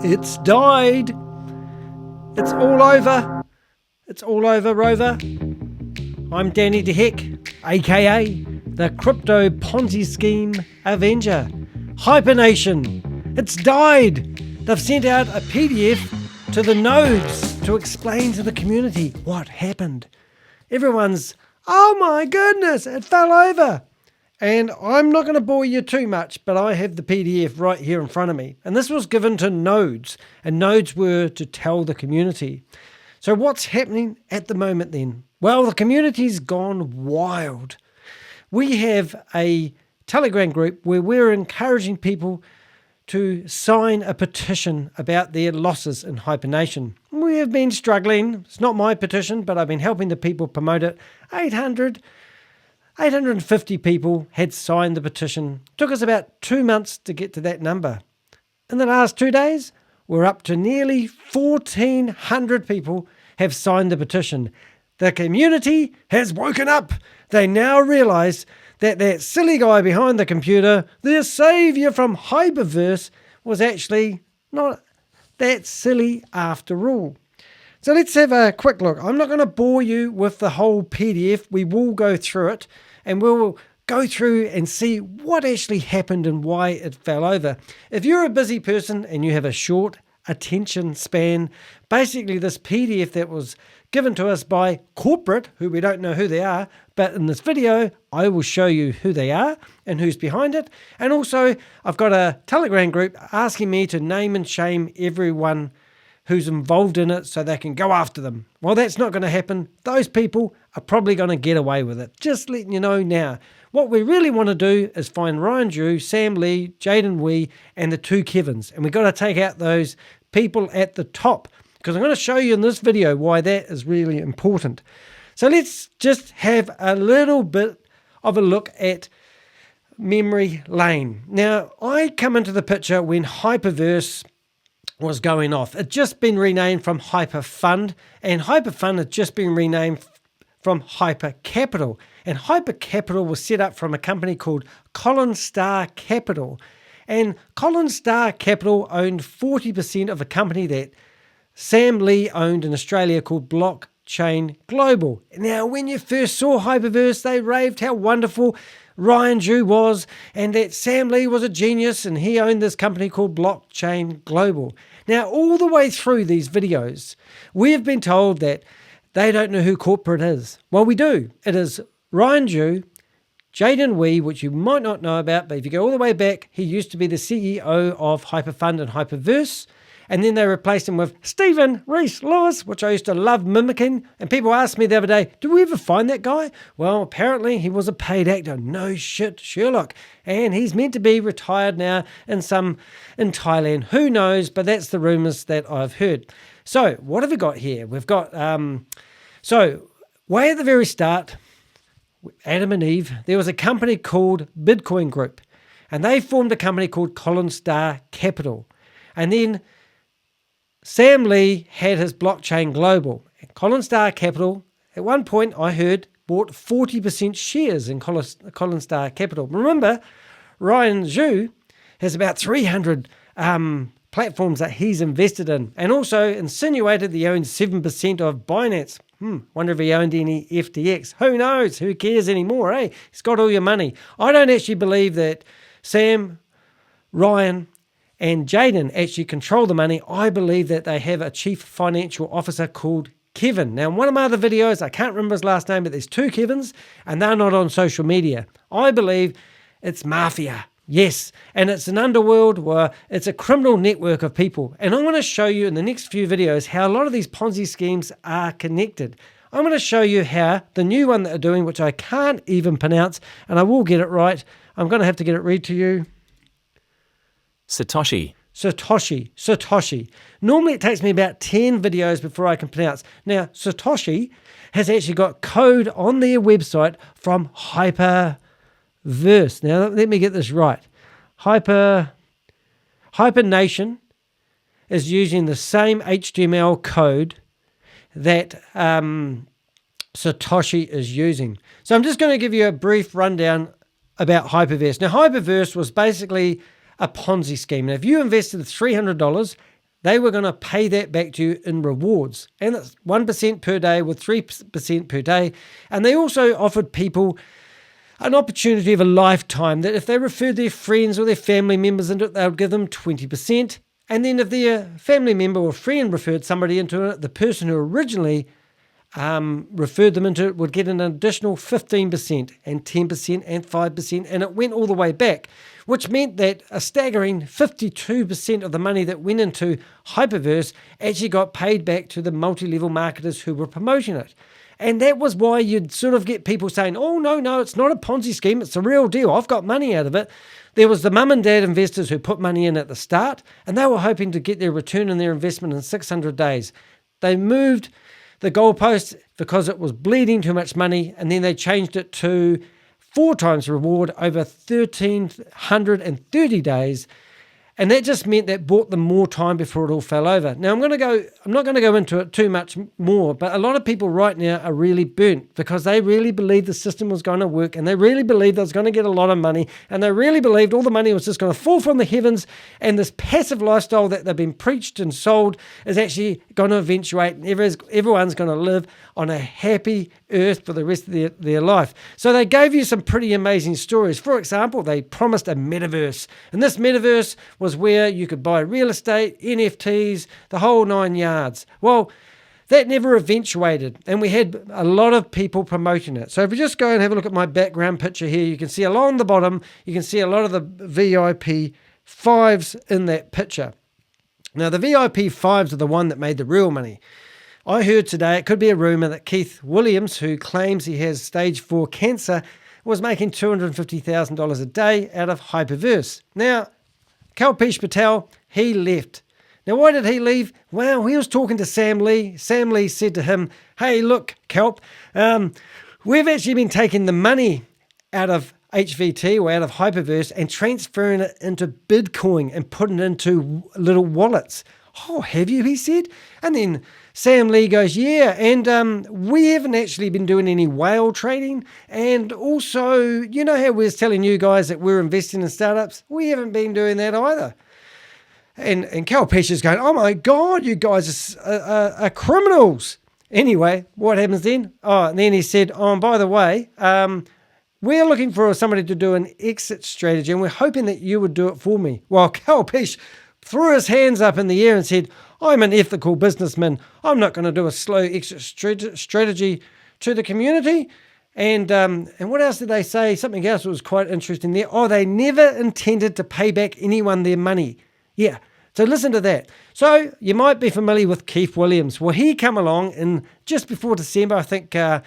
It's died. It's all over. It's all over, Rover. I'm Danny de Hek, aka the Crypto Ponzi Scheme Avenger. HyperNation. It's died. They've sent out a PDF to the nodes to explain to the community what happened. Everyone's, oh my goodness, it fell over. And I'm not going to bore you too much, but I have the PDF right here in front of me. And this was given to nodes, and nodes were to tell the community. So what's happening at the moment then? Well, the community's gone wild. We have a Telegram group where we're encouraging people to sign a petition about their losses in HyperNation. We have been struggling. It's not my petition, but I've been helping the people promote it. 850 people had signed the petition. Took us about 2 months to get to that number. In the last 2 days, we're up to nearly 1,400 people have signed the petition. The community has woken up. They now realize that that silly guy behind the computer, their savior from HyperVerse, was actually not that silly after all. So let's have a quick look. I'm not going to bore you with the whole PDF. We will go through it and we'll go through and see what actually happened and why it fell over. If you're a busy person and you have a short attention span, basically this PDF that was given to us by corporate, who we don't know who they are, but in this video I will show you who they are and who's behind it. And also I've got a Telegram group asking me to name and shame everyone who's involved in it so they can go after them. Well, that's not going to happen. Those people are probably going to get away with it. Just letting you know now. What we really want to do is find Ryan Xu, Sam Lee, Jayden Wee, and the two Kevins. And we've got to take out those people at the top, because I'm going to show you in this video why that is really important. So let's just have a little bit of a look at memory lane. Now, I come into the picture when HyperVerse was going off. It just been renamed from HyperFund, and HyperFund had just been renamed from HyperCapital. And HyperCapital was set up from a company called Collinstar Capital. And Collinstar Capital owned 40% of a company that Sam Lee owned in Australia called Blockchain Global. Now, when you first saw HyperVerse, they raved how wonderful Ryan Xu was and that Sam Lee was a genius and he owned this company called Blockchain Global. Now, all the way through these videos, we have been told that they don't know who corporate is. Well, we do. It is Ryan Xu, Jayden Wee, which you might not know about, but if you go all the way back, he used to be the CEO of HyperFund and HyperVerse. And then they replaced him with Stephen Reese Lewis, which I used to love mimicking. And people asked me the other day, did we ever find that guy? Well, apparently he was a paid actor. No shit, Sherlock. And he's meant to be retired now in Thailand. Who knows? But that's the rumors that I've heard. So what have we got here? We've got, so way at the very start, Adam and Eve, there was a company called Bitcoin Group. And they formed a company called Collinstar Capital. And then Sam Lee had his Blockchain Global. Collinstar Capital, at one point I heard, bought 40% shares in Collinstar Capital. Remember, Ryan Xu has about 300 platforms that he's invested in, and also insinuated that he owns 7% of Binance. Wonder if he owned any FTX. Who knows? Who cares anymore, eh? He's got all your money. I don't actually believe that Sam, Ryan, and Jayden actually control the money. I believe that they have a chief financial officer called Kevin. Now, in one of my other videos, I can't remember his last name, but there's two Kevins, and they're not on social media. I believe it's mafia. Yes, and it's an underworld where it's a criminal network of people. And I'm going to show you in the next few videos how a lot of these Ponzi schemes are connected. I'm going to show you how the new one that they're doing, which I can't even pronounce, and I will get it right. I'm going to have to get it read to you. Satoshi. Normally it takes me about 10 videos before I can pronounce. Now, Satoshi has actually got code on their website from HyperVerse. Now, let me get this right. HyperNation is using the same HTML code that Satoshi is using. So I'm just going to give you a brief rundown about HyperVerse. Now, HyperVerse was basically a Ponzi scheme. Now, if you invested $300, they were going to pay that back to you in rewards. And it's 1% per day with 3% per day. And they also offered people an opportunity of a lifetime that if they referred their friends or their family members into it, they would give them 20%. And then if their family member or friend referred somebody into it, the person who originally referred them into it would get an additional 15% and 10% and 5%, and it went all the way back, which meant that a staggering 52% of the money that went into HyperVerse actually got paid back to the multi-level marketers who were promoting it. And that was why you'd sort of get people saying, oh, no, it's not a Ponzi scheme, it's a real deal, I've got money out of it. There was the mum and dad investors who put money in at the start, and they were hoping to get their return on their investment in 600 days. They moved the goalpost because it was bleeding too much money, and then they changed it to 4 times reward over 1,330 days. And that just meant that bought them more time before it all fell over. Now, I'm not going to go into it too much more, but a lot of people right now are really burnt because they really believed the system was going to work, and they really believed they was going to get a lot of money, and they really believed all the money was just going to fall from the heavens, and this passive lifestyle that they've been preached and sold is actually going to eventuate, and everyone's going to live on a happy earth for the rest of their life. So they gave you some pretty amazing stories. For example, they promised a metaverse, and this metaverse was where you could buy real estate, NFTs, the whole 9 yards. Well, that never eventuated, and we had a lot of people promoting it. So if you just go and have a look at my background picture here, you can see along the bottom, you can see a lot of the VIP 5s in that picture. Now, the VIP 5s are the one that made the real money. I heard today, it could be a rumor, that Keith Williams, who claims he has stage 4 cancer, was making $250,000 a day out of HyperVerse. Now, Kalpesh Patel, he left. Now, why did he leave? Well, he was talking to Sam Lee. Sam Lee said to him, hey, look, Kalp, we've actually been taking the money out of HVT or out of HyperVerse and transferring it into Bitcoin and putting it into little wallets. Oh, have you? He said. And then Sam Lee goes, yeah, and we haven't actually been doing any whale trading. And also, you know how we was telling you guys that we're investing in startups? We haven't been doing that either. And Kalpesh is going, oh my God, you guys are criminals. Anyway, what happens then? Oh, and then he said, oh, and by the way, we're looking for somebody to do an exit strategy, and we're hoping that you would do it for me. Well, Kalpesh threw his hands up in the air and said, I'm an ethical businessman. I'm not going to do a slow exit strategy to the community. And what else did they say? Something else was quite interesting there. Oh, they never intended to pay back anyone their money. Yeah, so listen to that. So you might be familiar with Keith Williams. Well, he came along in just before December, I think, I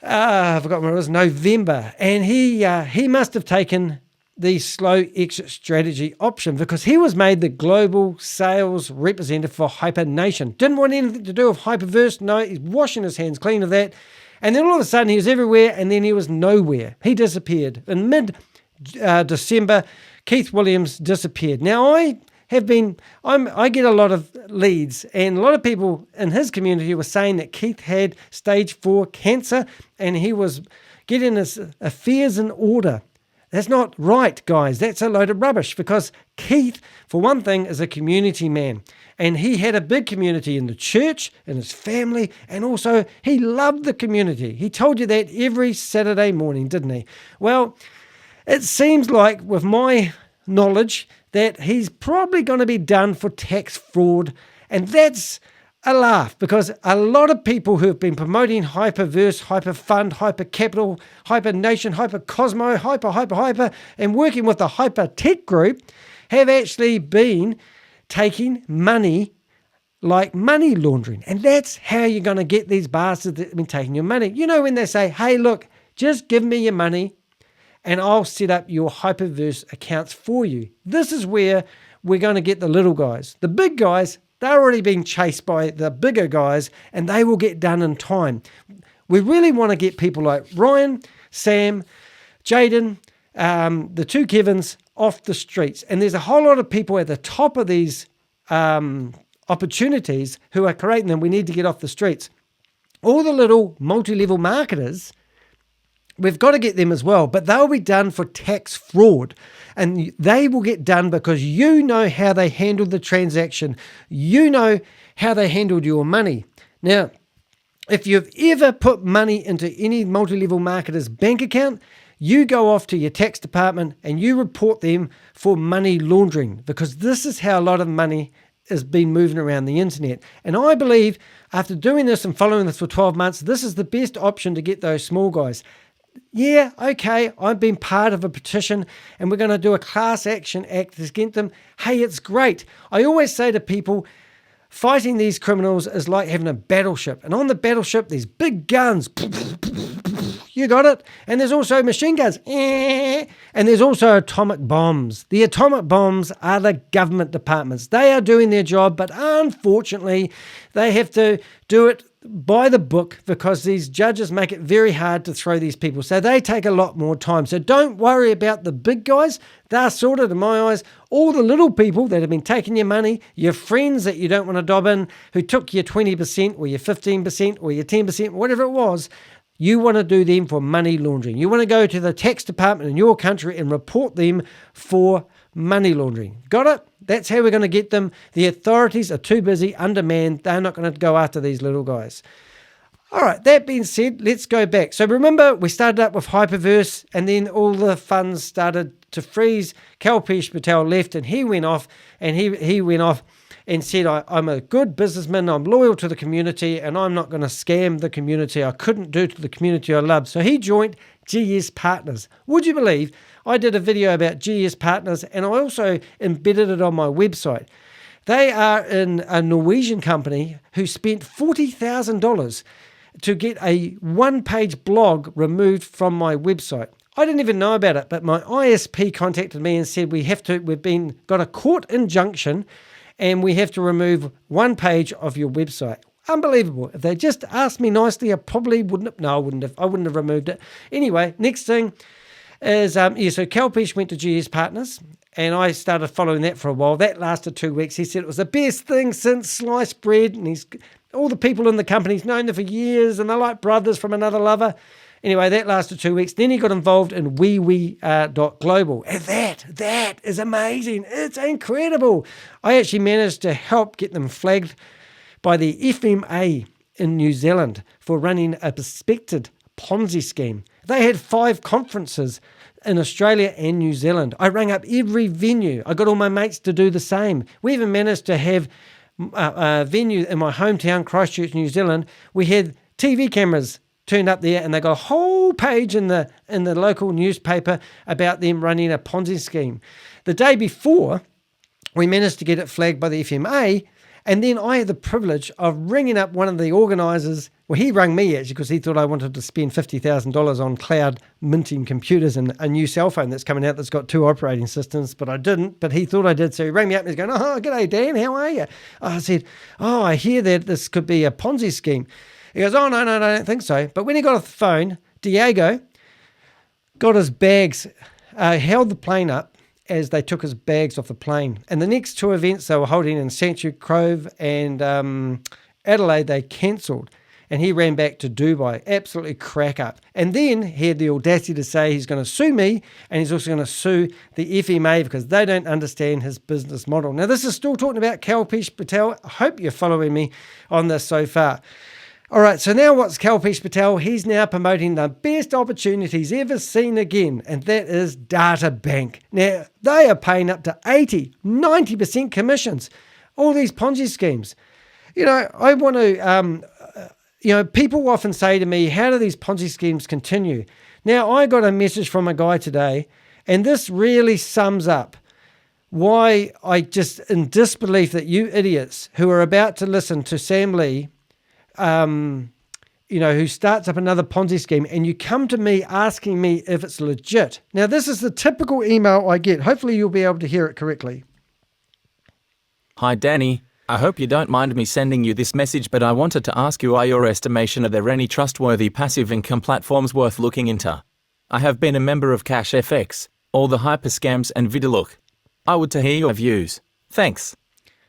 forgot when it was, November. And he must have taken the slow exit strategy option because he was made the global sales representative for HyperNation. Didn't want anything to do with HyperVerse. No, he's washing his hands clean of that. And then all of a sudden he was everywhere, and then he was nowhere. He disappeared. In mid-December, Keith Williams disappeared. Now, I get a lot of leads, and a lot of people in his community were saying that Keith had stage 4 cancer and he was getting his affairs in order. That's not right, guys. That's a load of rubbish because Keith, for one thing, is a community man. And he had a big community in the church, in his family, and also he loved the community. He told you that every Saturday morning, didn't he? Well, it seems like, with my knowledge, that he's probably going to be done for tax fraud. And that's a laugh because a lot of people who have been promoting HyperVerse, HyperFund, HyperCapital, HyperNation, HyperCosmo, Hyper, and working with the HyperTech group have actually been taking money like money laundering. And that's how you're going to get these bastards that have been taking your money. You know, when they say, hey, look, just give me your money and I'll set up your HyperVerse accounts for you. This is where we're going to get the little guys. The big guys, they're already being chased by the bigger guys, and they will get done in time. We really want to get people like Ryan, Sam, Jayden, the two Kevins off the streets. And there's a whole lot of people at the top of these opportunities who are creating them. We need to get off the streets. All the little multi-level marketers We've got to get them as well, but they'll be done for tax fraud. And they will get done because you know how they handled the transaction. You know how they handled your money. Now, if you've ever put money into any multi-level marketer's bank account, you go off to your tax department and you report them for money laundering, because this is how a lot of money has been moving around the internet. And I believe after doing this and following this for 12 months, this is the best option to get those small guys. Yeah, okay, I've been part of a petition and we're going to do a class action act against them. Hey, it's great. I always say to people, fighting these criminals is like having a battleship. And on the battleship, there's big guns. You got it? And there's also machine guns. And there's also atomic bombs. The atomic bombs are the government departments. They are doing their job, but unfortunately, they have to do it by the book because these judges make it very hard to throw these people. So they take a lot more time. So don't worry about the big guys. They're sorted in my eyes. All the little people that have been taking your money, your friends that you don't want to dob in, who took your 20% or your 15% or your 10%, whatever it was, you want to do them for money laundering. You want to go to the tax department in your country and report them for money laundering. Got it? That's how we're going to get them. The authorities are too busy, undermanned. They're not going to go after these little guys. All right, that being said, let's go back. So remember, we started up with HyperVerse, and then all the funds started to freeze. Kalpesh Patel left, and he went off, and he went off and said, I'm a good businessman, I'm loyal to the community, and I'm not going to scam the community. I couldn't do to the community I love. So he joined GSPartners. Would you believe I did a video about GSPartners, and I also embedded it on my website. They are a Norwegian company who spent $40,000 to get a one-page blog removed from my website. I didn't even know about it, but my ISP contacted me and said, we've got a court injunction and we have to remove one page of your website. Unbelievable. If they just asked me nicely, I probably wouldn't have. No, I wouldn't have removed it. Anyway, next thing is, so Kalpesh went to GSPartners, and I started following that for a while. That lasted 2 weeks. He said it was the best thing since sliced bread, and all the people in the company's known them for years, and they're like brothers from another lover. Anyway, that lasted 2 weeks. Then he got involved in WEWE Global, and that is amazing. It's incredible. I actually managed to help get them flagged by the FMA in New Zealand for running a suspected Ponzi scheme. They had 5 conferences in Australia and New Zealand. I rang up every venue. I got all my mates to do the same. We even managed to have a venue in my hometown, Christchurch, New Zealand. We had TV cameras turned up there, and they got a whole page in the local newspaper about them running a Ponzi scheme. The day before, we managed to get it flagged by the FMA, and then I had the privilege of ringing up one of the organisers. Well, he rang me actually because he thought I wanted to spend $50,000 on cloud minting computers and a new cell phone that's coming out that's got 2 operating systems, but I didn't. But he thought I did, so he rang me up and he's going, "Oh, g'day, Dan, how are you?" I said, "Oh, I hear that this could be a Ponzi scheme." He goes, "Oh, no, I don't think so." But when he got off the phone, Diego got his bags, held the plane up as they took his bags off the plane. And the next 2 events they were holding in Sanctuary Cove and Adelaide, they cancelled. And he ran back to Dubai. Absolutely crack up. And then he had the audacity to say he's going to sue me, and he's also going to sue the FMA because they don't understand his business model. Now, this is still talking about Kalpesh Patel. I hope you're following me on this so far. All right, so now what's Kalpesh Patel? He's now promoting the best opportunity he's ever seen again, and that is Data Bank. Now, they are paying up to 80, 90% commissions. All these Ponzi schemes. You know, I want to, people often say to me, how do these Ponzi schemes continue? Now, I got a message from a guy today, and this really sums up why I just in disbelief that you idiots who are about to listen to Sam Lee, who starts up another Ponzi scheme, and you come to me asking me if it's legit. Now, this is the typical email I get. Hopefully you'll be able to hear it correctly. Hi, Danny. I hope you don't mind me sending you this message, but I wanted to ask you, are your estimation, are there any trustworthy passive income platforms worth looking into? I have been a member of CashFX, all the hyperscams, and ViDiLOOK. I would to hear your views. Thanks.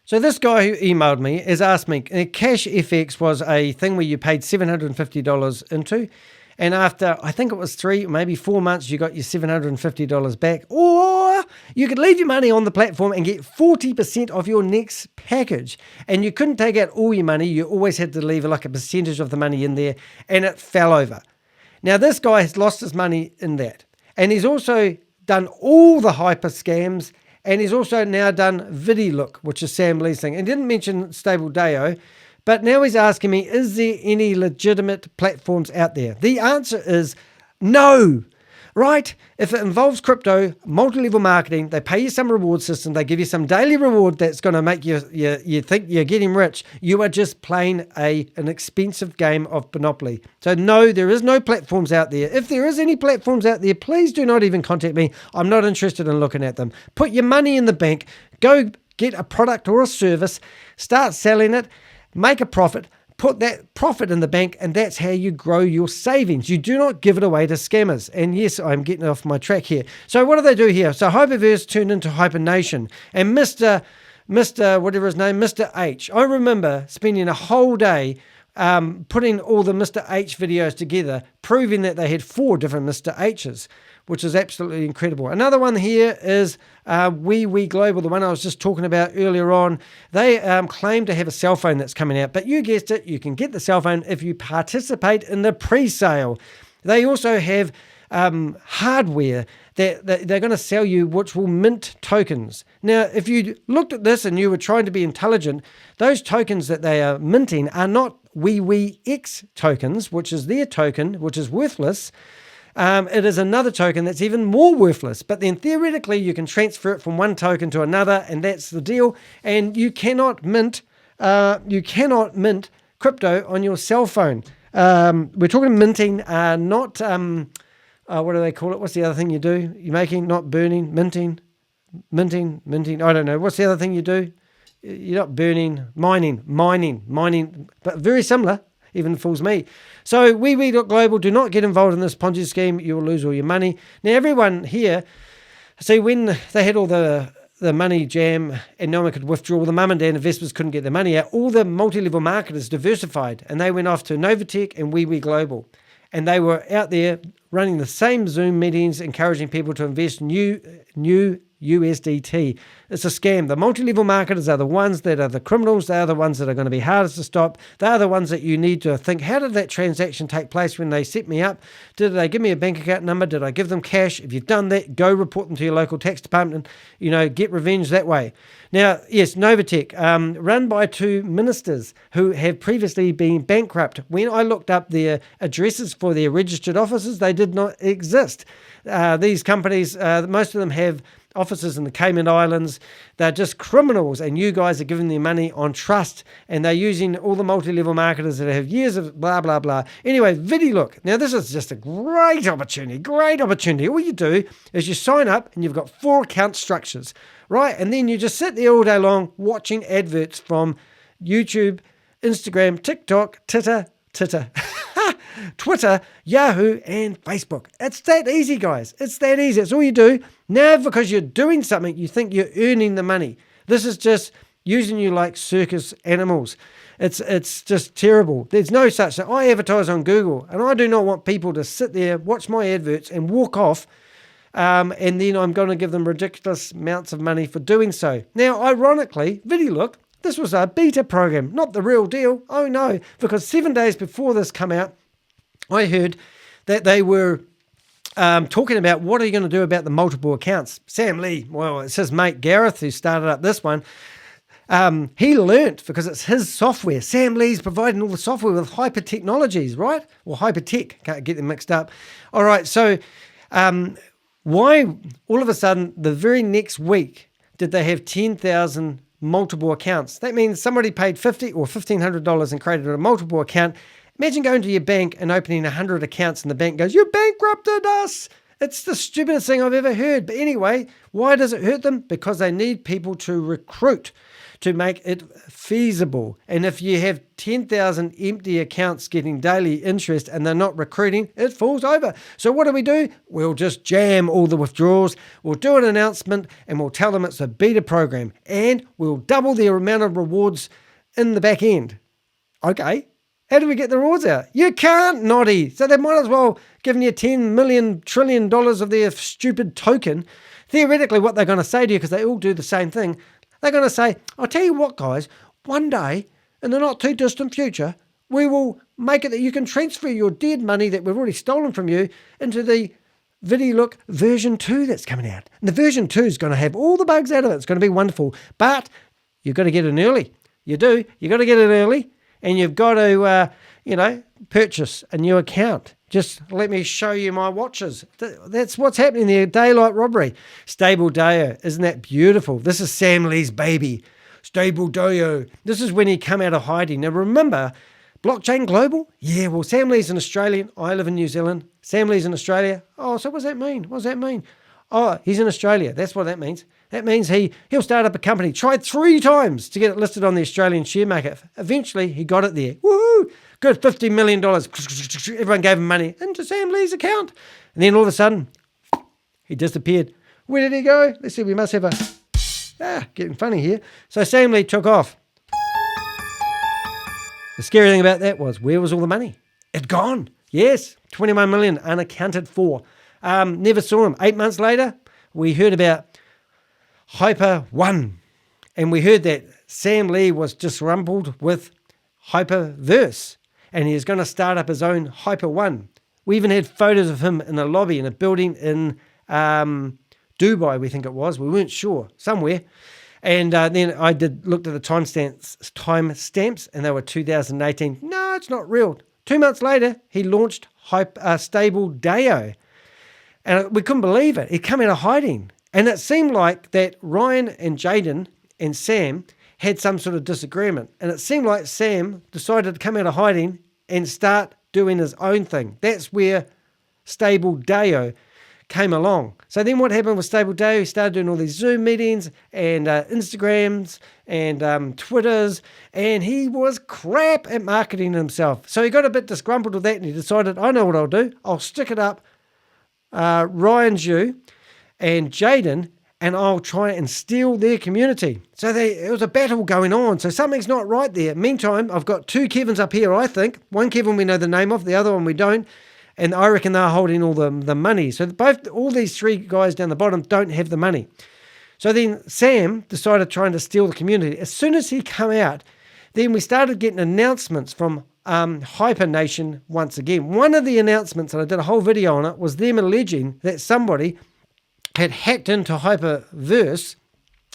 So this guy who emailed me has asked me, CashFX was a thing where you paid $750 into, And after, I think it was 3, maybe 4 months, you got your $750 back. Or you could leave your money on the platform and get 40% of your next package. And you couldn't take out all your money. You always had to leave like a percentage of the money in there, and it fell over. Now, this guy has lost his money in that. And he's also done all the hyper scams, and he's also now done ViDiLOOK, which is Sam Lee's thing. And didn't mention StableDAO, but now he's asking me, is there any legitimate platforms out there? The answer is no, right? If it involves crypto, multi-level marketing, they pay you some reward system, they give you some daily reward that's going to make you think you're getting rich, you are just playing an expensive game of Monopoly. So no, there is no platforms out there. If there is any platforms out there, please do not even contact me. I'm not interested in looking at them. Put your money in the bank, go get a product or a service, start selling it, make a profit, put that profit in the bank, and that's how you grow your savings. You do not give it away to scammers. And yes, I'm getting off my track here. So what do they do here? So HyperVerse turned into HyperNation, and Mr. whatever his name, Mr. H. I remember spending a whole day putting all the Mr. H videos together, proving that they had 4 different Mr. H's, which is absolutely incredible. Another one here is WEWE Global, the one I was just talking about earlier on. They claim to have a cell phone that's coming out, but you guessed it, you can get the cell phone if you participate in the pre-sale. They also have hardware that they're going to sell you, which will mint tokens. Now, if you looked at this and you were trying to be intelligent, those tokens that they are minting are not WEWE tokens, which is their token, which is worthless. It is another token that's even more worthless, but then theoretically you can transfer it from one token to another, and that's the deal. And you cannot mint crypto on your cell phone. We're talking minting, not what do they call it? What's the other thing you do? You're making, not burning, minting. I don't know. What's the other thing you do? You're not burning, mining, but very similar. Even fools me. So WEWE Global, do not get involved in this Ponzi scheme. You will lose all your money. Now, everyone here, see, when they had all the money jam and no one could withdraw, the mum and dad investors couldn't get their money out, all the multi-level marketers diversified, and they went off to NovaTech and WEWE Global. And they were out there running the same Zoom meetings, encouraging people to invest new USDT. It's a scam. The multi-level marketers are the ones that are the criminals. They are the ones that are going to be hardest to stop. They are the ones that you need to think, how did that transaction take place when they set me up? Did they give me a bank account number? Did I give them cash? If you've done that, go report them to your local tax department and, get revenge that way. Now, yes, NovaTech, run by 2 ministers who have previously been bankrupt. When I looked up their addresses for their registered offices, they did not exist. These companies, most of them have offices in the Cayman Islands. They're just criminals, and you guys are giving them money on trust, and they're using all the multi-level marketers that have years of blah, blah, blah. Anyway, ViDiLOOK. Now, this is just a great opportunity. All you do is you sign up, and you've got 4 account structures, right? And then you just sit there all day long watching adverts from YouTube, Instagram, TikTok, Twitter, Yahoo, and Facebook. It's that easy, guys. It's that easy. It's all you do. Now, because you're doing something, you think you're earning the money. This is just using you like circus animals. It's just terrible. There's no such thing. I advertise on Google, and I do not want people to sit there, watch my adverts, and walk off, and then I'm going to give them ridiculous amounts of money for doing so. Now, ironically, ViDiLOOK, this was a beta program, not the real deal. Oh no, because 7 days before this come out, I heard that they were talking about what are you going to do about the multiple accounts. Sam Lee, well, it's his mate Gareth who started up this one. He learnt because it's his software. Sam Lee's providing all the software with Hyper Technologies, right? Or Hypertech, can't get them mixed up. All right, so why all of a sudden the very next week did they have 10,000 multiple accounts? That means somebody paid $50 or $1,500 and created a multiple account. Imagine going to your bank and opening 100 accounts and the bank goes, you bankrupted us. It's the stupidest thing I've ever heard. But anyway, why does it hurt them? Because they need people to recruit to make it feasible. And if you have 10,000 empty accounts getting daily interest and they're not recruiting, it falls over. So what do? We'll just jam all the withdrawals. We'll do an announcement and we'll tell them it's a beta program and we'll double the amount of rewards in the back end. Okay. How do we get the rewards out? You can't, Noddy. So they might as well give you $10 million trillion of their stupid token. Theoretically, what they're going to say to you, because they all do the same thing, they're going to say, I'll tell you what, guys, one day, in the not too distant future, we will make it that you can transfer your dead money that we've already stolen from you into the ViDiLOOK version 2 that's coming out. And the version 2 is going to have all the bugs out of it. It's going to be wonderful. But you've got to get in early. You do. You've got to get in early, and you've got to, purchase a new account. Just let me show you my watches. That's what's happening there. Daylight robbery. StableDAO. Isn't that beautiful? This is Sam Lee's baby. StableDAO. This is when he come out of hiding. Now remember, Blockchain Global? Yeah, well, Sam Lee's an Australian. I live in New Zealand. Sam Lee's in Australia. Oh, so what does that mean? What does that mean? Oh, he's in Australia. That's what that means. That means he'll start up a company. Tried 3 times to get it listed on the Australian share market. Eventually, he got it there. Woohoo! Good, $50 million. Everyone gave him money into Sam Lee's account. And then all of a sudden, he disappeared. Where did he go? Let's see, we must have getting funny here. So Sam Lee took off. The scary thing about that was, where was all the money? It gone. Yes, 21 million unaccounted for. Never saw him. 8 months later, we heard about HyperOne. And we heard that Sam Lee was disgruntled with HyperVerse. And he is going to start up his own HyperOne. We even had photos of him in a lobby in a building in Dubai, we think it was. We weren't sure. Somewhere. And then I looked at the timestamps, and they were 2018. No, it's not real. 2 months later, he launched StableDAO. And we couldn't believe it. He came out of hiding. And it seemed like that Ryan and Jayden and Sam had some sort of disagreement. And it seemed like Sam decided to come out of hiding and start doing his own thing. That's where StableDAO came along. So then what happened with StableDAO? He started doing all these Zoom meetings and Instagrams and Twitters, and he was crap at marketing himself. So he got a bit disgruntled with that, and he decided, I know what I'll do. I'll stick it up Ryan Xu and Jayden, and I'll try and steal their community. So it was a battle going on. So something's not right there. Meantime, I've got 2 Kevins up here, I think. One Kevin we know the name of, the other one we don't. And I reckon they're holding all the money. So all these 3 guys down the bottom don't have the money. So then Sam decided trying to steal the community. As soon as he come out, then we started getting announcements from HyperNation once again. One of the announcements, and I did a whole video on it, was them alleging that somebody had hacked into HyperVerse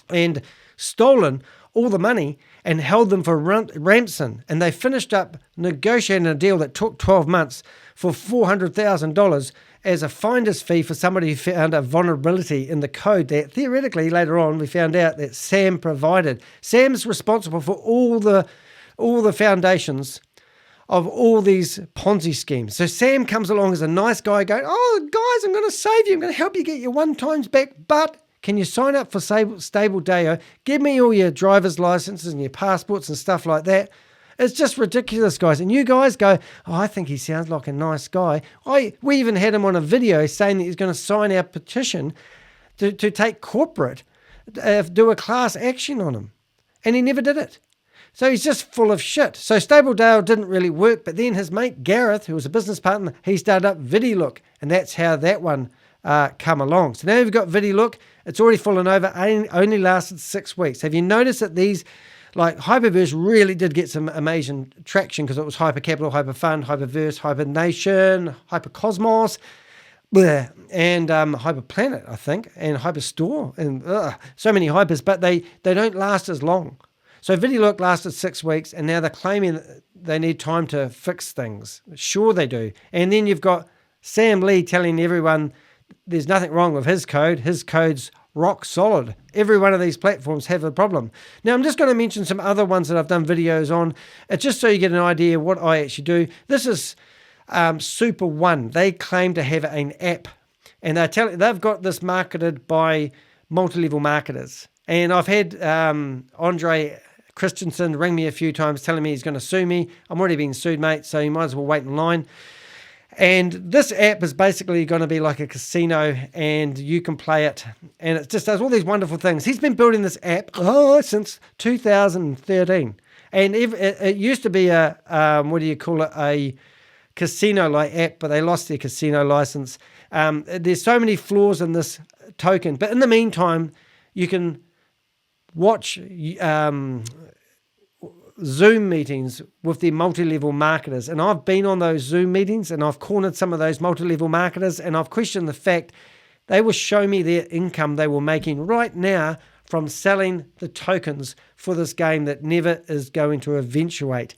and stolen all the money and held them for ransom. And they finished up negotiating a deal that took 12 months for $400,000 as a finder's fee for somebody who found a vulnerability in the code that theoretically later on we found out that Sam provided. Sam's responsible for all the foundations of all these Ponzi schemes. So Sam comes along as a nice guy going, oh, guys, I'm going to save you. I'm going to help you get your 1 times back. But can you sign up for StableDAO? Give me all your driver's licenses and your passports and stuff like that. It's just ridiculous, guys. And you guys go, oh, I think he sounds like a nice guy. We even had him on a video saying that he's going to sign our petition to take corporate, do a class action on him. And he never did it. So he's just full of shit. So StableDAO didn't really work, but then his mate Gareth, who was a business partner, he started up ViDiLOOK, and that's how that one come along. So now we've got ViDiLOOK. It's already fallen over, only lasted 6 weeks. Have you noticed that these, like HyperVerse really did get some amazing traction because it was HyperCapital, HyperFund, HyperVerse, HyperNation, HyperCosmos, and HyperPlanet, I think, and HyperStore, and so many hypers, but they don't last as long. So ViDiLOOK lasted 6 weeks, and now they're claiming they need time to fix things. Sure they do. And then you've got Sam Lee telling everyone there's nothing wrong with his code. His code's rock solid. Every one of these platforms have a problem. Now, I'm just going to mention some other ones that I've done videos on, just so you get an idea of what I actually do. This is SuperOne. They claim to have an app, and they've got this marketed by multi-level marketers. And I've had Andre Christensen ring me a few times telling me he's going to sue me. I'm already being sued, mate, so you might as well wait in line. And this app is basically going to be like a casino, and you can play it, and it just does all these wonderful things. He's been building this app since 2013, And it used to be a, a casino-like app, but they lost their casino license. There's so many flaws in this token. But in the meantime, you can watch Zoom meetings with the multi-level marketers. And I've been on those Zoom meetings and I've cornered some of those multi-level marketers, and I've questioned the fact they will show me their income they were making right now from selling the tokens for this game that never is going to eventuate.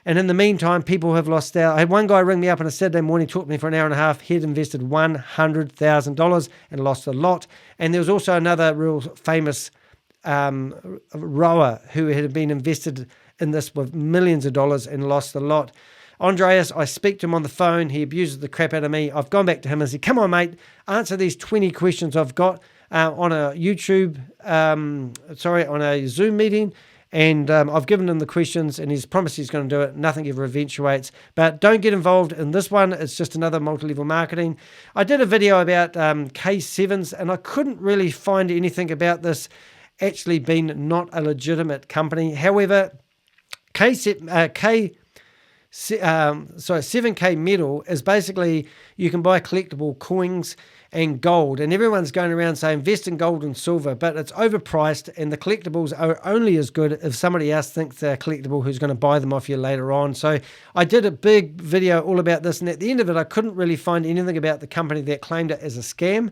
And in the meantime, people have lost out. I had one guy ring me up on a Saturday morning, talked to me for an hour and a half. He'd invested $100,000 and lost a lot. And there was also another real famous rower who had been invested in this with millions of dollars and lost a lot. Andreas, I speak to him on the phone. He abuses the crap out of me. I've gone back to him and said, come on, mate, answer these 20 questions I've got on a on a Zoom meeting. And I've given him the questions and he's promised he's going to do it. Nothing ever eventuates. But don't get involved in this one. It's just another multi-level marketing. I did a video about K7s and I couldn't really find anything about this actually being not a legitimate company. However, 7K Metal is basically you can buy collectible coins and gold, and everyone's going around saying invest in gold and silver, but it's overpriced and the collectibles are only as good if somebody else thinks they're collectible who's going to buy them off you later on. So I did a big video all about this, and at the end of it I couldn't really find anything about the company that claimed it as a scam.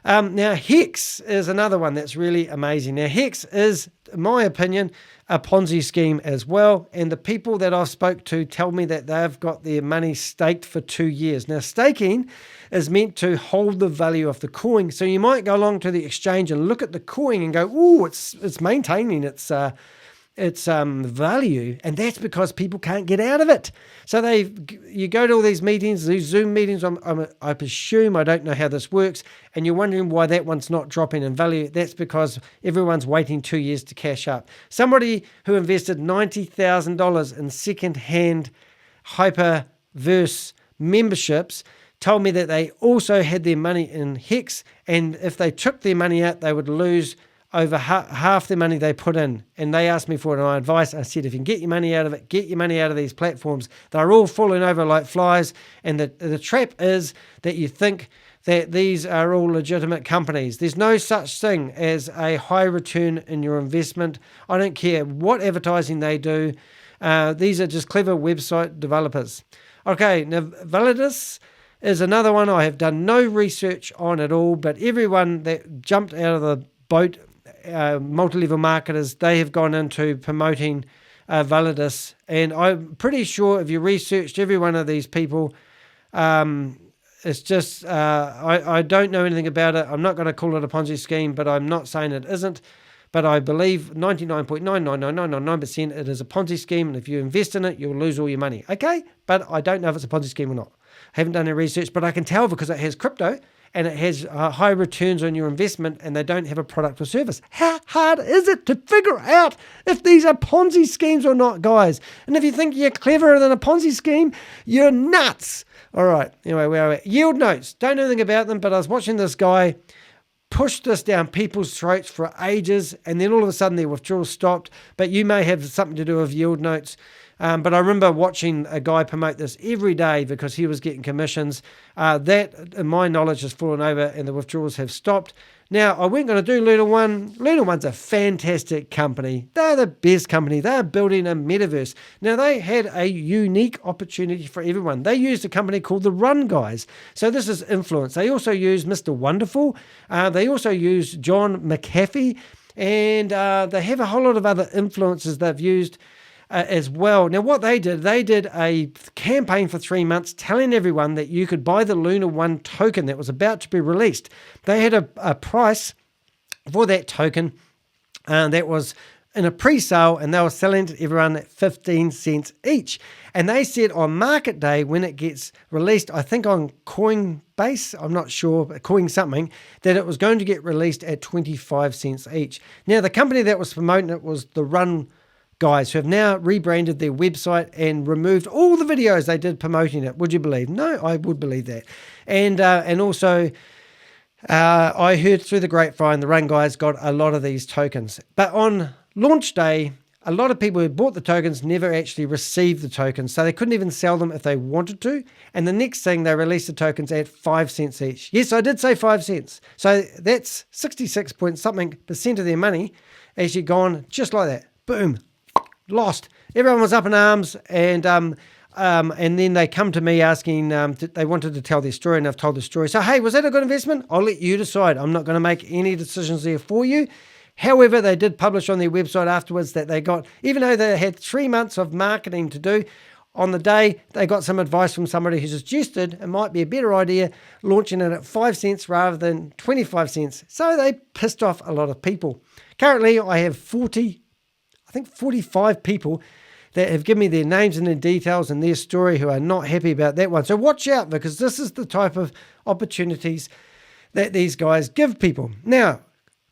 Now Hex is another one that's really amazing. Now Hex is, in my opinion, a Ponzi scheme as well, and the people that I've spoke to tell me that they've got their money staked for 2 years. Now staking is meant to hold the value of the coin, so you might go along to the exchange and look at the coin and go, oh, it's maintaining its value, and that's because people can't get out of it. So you go to all these meetings, these Zoom meetings, I presume, I don't know how this works, and you're wondering why that one's not dropping in value. That's because everyone's waiting 2 years to cash up. Somebody who invested $90,000 in second-hand HyperVerse memberships told me that they also had their money in Hex, and if they took their money out, they would lose over half the money they put in. And they asked me for my advice. I said, if you can get your money out of it, get your money out of these platforms. They're all falling over like flies. And the trap is that you think that these are all legitimate companies. There's no such thing as a high return in your investment. I don't care what advertising they do. These are just clever website developers. Okay, now Validus is another one I have done no research on at all, but everyone that jumped out of the boat, multi-level marketers, they have gone into promoting Validus, and I'm pretty sure if you researched every one of these people, it's just I don't know anything about it. I'm not going to call it a Ponzi scheme, but I'm not saying it isn't. But I believe 99.99999% it is a Ponzi scheme, and if you invest in it, you'll lose all your money. Okay, but I don't know if it's a Ponzi scheme or not. I haven't done any research, but I can tell because it has crypto and it has high returns on your investment, and they don't have a product or service. How hard is it to figure out if these are Ponzi schemes or not, guys? And if you think you're cleverer than a Ponzi scheme, you're nuts. All right, anyway, where are we? Yield notes. Don't know anything about them, but I was watching this guy push this down people's throats for ages, and then all of a sudden their withdrawals stopped. But you may have something to do with yield notes. But I remember watching a guy promote this every day because he was getting commissions. That, in my knowledge, has fallen over and the withdrawals have stopped. Now, I weren't going to do Luna One. Luna One's a fantastic company. They're the best company. They're building a metaverse. Now, they had a unique opportunity for everyone. They used a company called the Run Guys. So this is influence. They also used Mr. Wonderful. They also used John McAfee. And they have a whole lot of other influencers they've used as well. Now, what they did a campaign for 3 months telling everyone that you could buy the Luna One token that was about to be released. They had a price for that token that was in a pre-sale, and they were selling to everyone at 15 cents each. And they said on market day, when it gets released, I think on Coinbase, I'm not sure, but Coin something, that it was going to get released at 25 cents each. Now, the company that was promoting it was the Run Guys, who have now rebranded their website and removed all the videos they did promoting it. Would you believe? No, I would believe that. And also, I heard through the grapevine, the Run Guys got a lot of these tokens. But on launch day, a lot of people who bought the tokens never actually received the tokens, so they couldn't even sell them if they wanted to. And the next thing, they released the tokens at 5 cents each. Yes, I did say 5 cents. So that's 66 point something % of their money actually gone just like that. Boom, lost. Everyone was up in arms, and then they come to me asking, they wanted to tell their story, and I've told the story. So, hey, was that a good investment? I'll let you decide. I'm not going to make any decisions there for you. However, they did publish on their website afterwards that they got, even though they had 3 months of marketing to do, on the day they got some advice from somebody who suggested it might be a better idea launching it at 5 cents rather than 25 cents. So they pissed off a lot of people. Currently, I have 45 people that have given me their names and their details and their story who are not happy about that one. So watch out, because this is the type of opportunities that these guys give people. Now,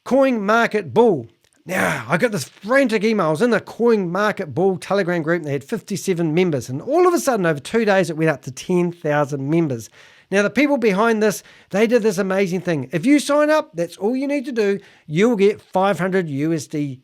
Coin Market Bull. Now, I got this frantic email. I was in the Coin Market Bull Telegram group, and they had 57 members. And all of a sudden, over 2 days, it went up to 10,000 members. Now, the people behind this, they did this amazing thing. If you sign up, that's all you need to do. You'll get 500 USD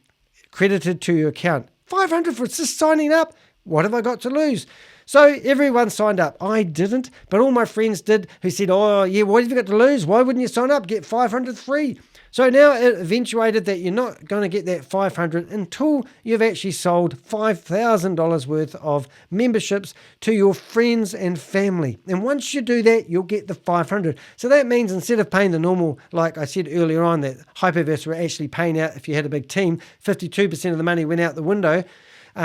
credited to your account. 500 for just signing up? What have I got to lose? So everyone signed up. I didn't, but all my friends did, who said, oh yeah, what have you got to lose? Why wouldn't you sign up? Get 500 free. So now it eventuated that you're not going to get that 500 until you've actually sold $5,000 worth of memberships to your friends and family. And once you do that, you'll get the 500. So that means instead of paying the normal, like I said earlier on, that HyperVerse were actually paying out, if you had a big team, 52% of the money went out the window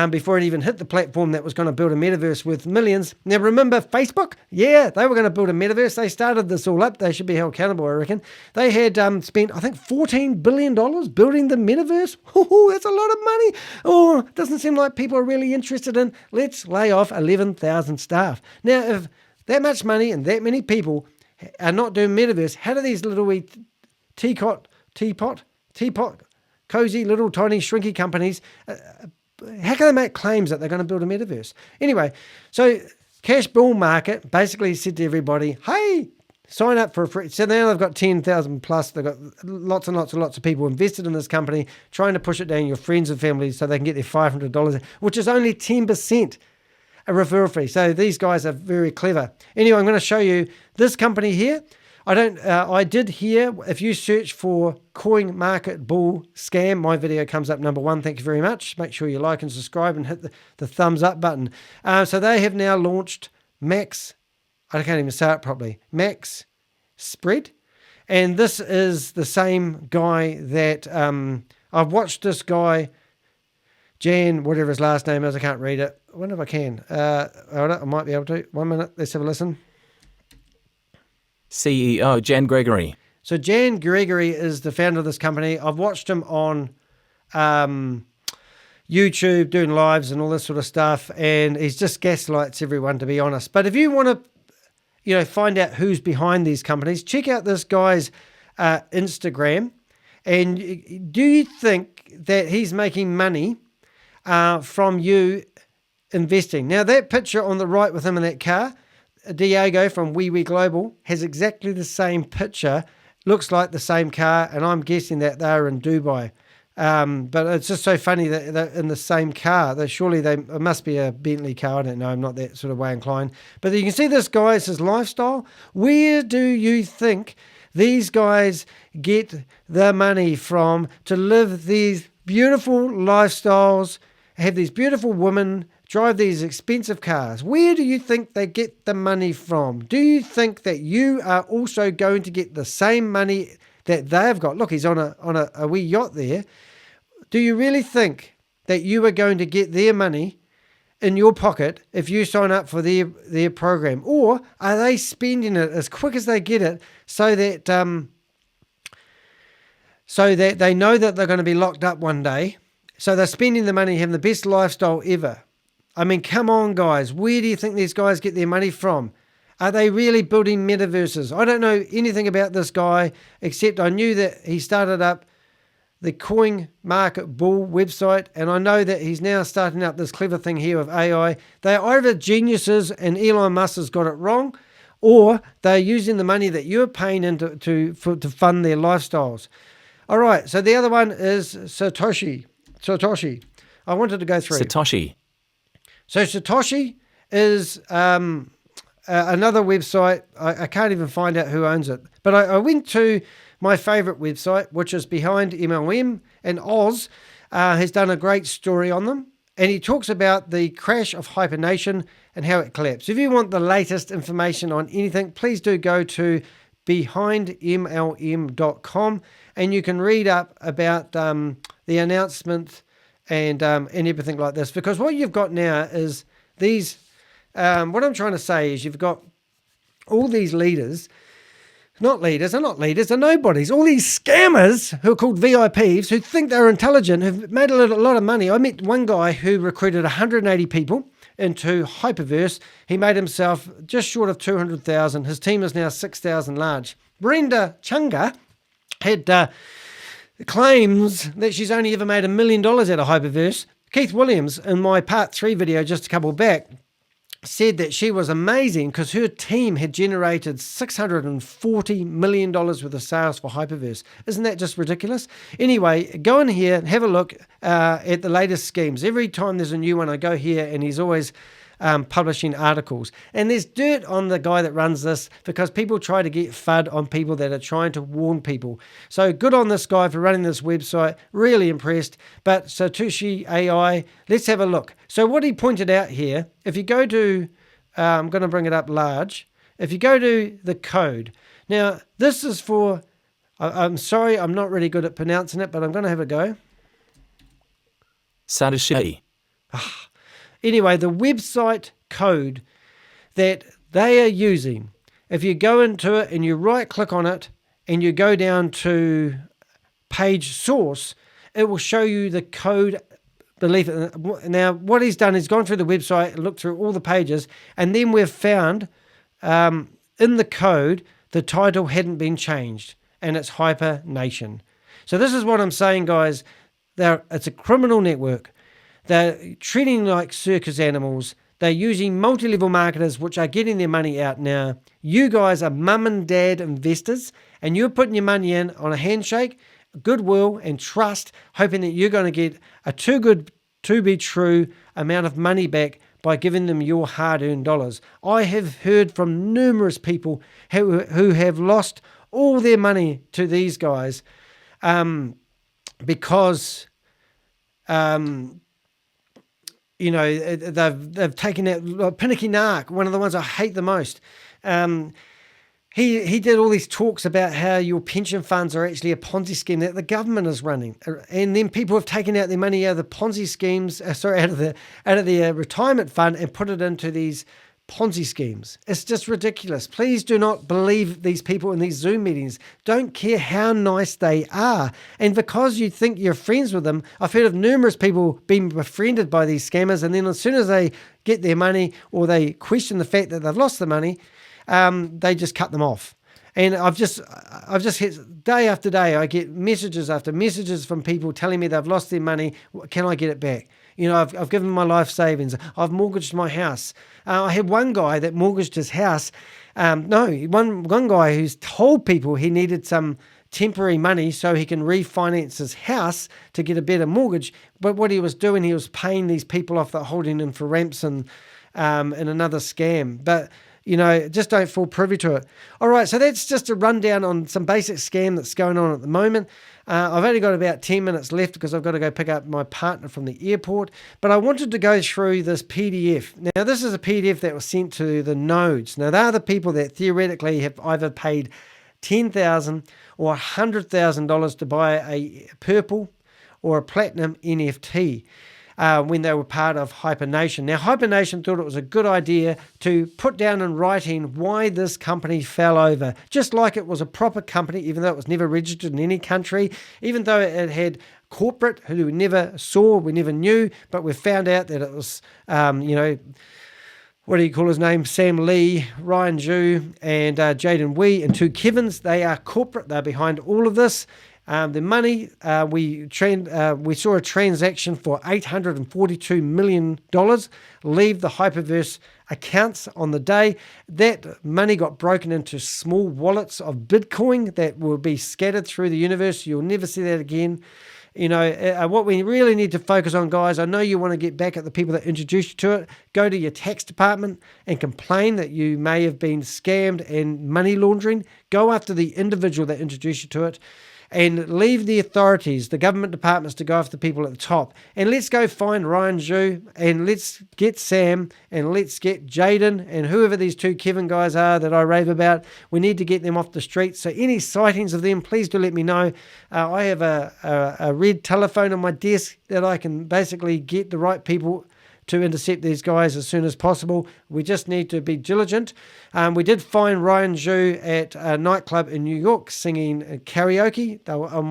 before it even hit the platform that was going to build a metaverse worth millions. Now remember Facebook? Yeah, they were going to build a metaverse. They started this all up. They should be held accountable, I reckon. They had spent, I think, $14 billion building the metaverse. Oh, that's a lot of money. Oh, it doesn't seem like people are really interested in, let's lay off 11,000 staff. Now, if that much money and that many people are not doing metaverse, how do these little wee teapot, cozy little tiny shrinky companies, how can they make claims that they're going to build a metaverse? Anyway, so Cash Bull Market basically said to everybody, hey, sign up for a free. So now they've got 10,000 plus. They've got lots and lots and lots of people invested in this company, trying to push it down your friends and family so they can get their $500, which is only 10% a referral fee. So these guys are very clever. Anyway, I'm going to show you this company here. I did hear, if you search for Coin Market Bull Scam, my video comes up number 1. Thank you very much. Make sure you like and subscribe and hit the thumbs up button. So they have now launched Max, I can't even say it properly, Max Spread. And this is the same guy that I've watched this guy, Jan, whatever his last name is, I can't read it. I wonder if I can. Hold on, I might be able to. 1 minute, let's have a listen. CEO Jan Gregory. So Jan Gregory is the founder of this company. I've watched him on YouTube doing lives and all this sort of stuff, and he's just gaslights everyone, to be honest. But if you want to, find out who's behind these companies, check out this guy's Instagram. And do you think that he's making money from you investing? Now that picture on the right with him in that car, Diego from WEWE Global, has exactly the same picture, looks like the same car, and I'm guessing that they're in Dubai. But it's just so funny that they're in the same car. It must be a Bentley car. I don't know. I'm not that sort of way inclined. But you can see this guy's his lifestyle. Where do you think these guys get the money from to live these beautiful lifestyles, have these beautiful women, drive these expensive cars? Where do you think they get the money from? Do you think that you are also going to get the same money that they've got? Look, he's on a wee yacht there. Do you really think that you are going to get their money in your pocket if you sign up for their program? Or are they spending it as quick as they get it so that they know that they're going to be locked up one day? So they're spending the money, having the best lifestyle ever. I mean, come on, guys. Where do you think these guys get their money from? Are they really building metaverses? I don't know anything about this guy, except I knew that he started up the Coin Market Bull website, and I know that he's now starting up this clever thing here with AI. They're either geniuses and Elon Musk has got it wrong, or they're using the money that you're paying into to fund their lifestyles. All right, so the other one is Satoshi. I wanted to go through. Satoshi. So Satoshi is another website. I can't even find out who owns it. But I went to my favorite website, which is Behind MLM, and Oz has done a great story on them. And he talks about the crash of HyperNation and how it collapsed. If you want the latest information on anything, please do go to behindmlm.com and you can read up about the announcement and everything like this. Because what you've got now is these, what I'm trying to say is you've got all these leaders, they're not leaders, they're nobodies. All these scammers who are called VIPs who think they're intelligent, who've made a lot of money. I met one guy who recruited 180 people into HyperVerse. He made himself just short of 200,000. His team is now 6,000 large. Brenda Chunga had claims that she's only ever made $1 million out of HyperVerse. Keith Williams, in my part 3 video just a couple back, said that she was amazing because her team had generated $640 million worth of sales for HyperVerse. Isn't that just ridiculous? Anyway, go in here and have a look at the latest schemes. Every time there's a new one, I go here and he's always publishing articles. And there's dirt on the guy that runs this because people try to get FUD on people that are trying to warn people. So good on this guy for running this website. Really impressed. But Satoshi AI, let's have a look. So what he pointed out here, if you go to, I'm going to bring it up large. If you go to the code. Now, this is for, I'm sorry, I'm not really good at pronouncing it, but I'm going to have a go. Satoshi. Anyway, the website code that they are using, if you go into it and you right click on it and you go down to page source, it will show you the code. Believe it. Now, what he's done is gone through the website, looked through all the pages, and then we've found in the code the title hadn't been changed, and it's HyperNation. So this is what I'm saying, guys. It's a criminal network. They're treating like circus animals. They're using multi-level marketers, which are getting their money out now. You guys are mum and dad investors, and you're putting your money in on a handshake, goodwill, and trust, hoping that you're going to get a too good to be true amount of money back by giving them your hard-earned dollars. I have heard from numerous people who have lost all their money to these guys because they've taken out Pinicky Nark, one of the ones I hate the most. He did all these talks about how your pension funds are actually a Ponzi scheme that the government is running, and then people have taken out their money out of the Ponzi schemes, out of the retirement fund and put it into these Ponzi schemes. It's just ridiculous. Please do not believe these people in these Zoom meetings. Don't care how nice they are. And because you think you're friends with them, I've heard of numerous people being befriended by these scammers, and then as soon as they get their money or they question the fact that they've lost the money, they just cut them off. And I've just hit day after day, I get messages after messages from people telling me they've lost their money. Can I get it back? I've given my life savings. I've mortgaged my house. I had one guy that mortgaged his house. One guy who's told people he needed some temporary money so he can refinance his house to get a better mortgage. But what he was doing, he was paying these people off that are holding him for ransom in another scam. But just don't fall privy to it. All right, so that's just a rundown on some basic scam that's going on at the moment. I've only got about 10 minutes left because I've got to go pick up my partner from the airport. But I wanted to go through this PDF. Now, this is a PDF that was sent to the nodes. Now, they're the people that theoretically have either paid $10,000 or $100,000 to buy a purple or a platinum NFT. When they were part of HyperNation. Now, HyperNation thought it was a good idea to put down in writing why this company fell over, just like it was a proper company, even though it was never registered in any country, even though it had corporate who we never saw, we never knew, but we found out that it was, what do you call his name? Sam Lee, Ryan Xu, and Jayden Wee, and two Kevins. They are corporate. They're behind all of this. The money, we saw a transaction for $842 million leave the HyperVerse accounts on the day. That money got broken into small wallets of Bitcoin that will be scattered through the universe. You'll never see that again. What we really need to focus on, guys, I know you want to get back at the people that introduced you to it. Go to your tax department and complain that you may have been scammed and money laundering. Go after the individual that introduced you to it. And leave the authorities, the government departments, to go after the people at the top. And let's go find Ryan Xu, and let's get Sam, and let's get Jayden, and whoever these two Kevin guys are that I rave about. We need to get them off the streets. So any sightings of them, please do let me know. I have a red telephone on my desk that I can basically get the right people to intercept these guys as soon as possible. We just need to be diligent. We did find Ryan Xu at a nightclub in New York singing karaoke. They were on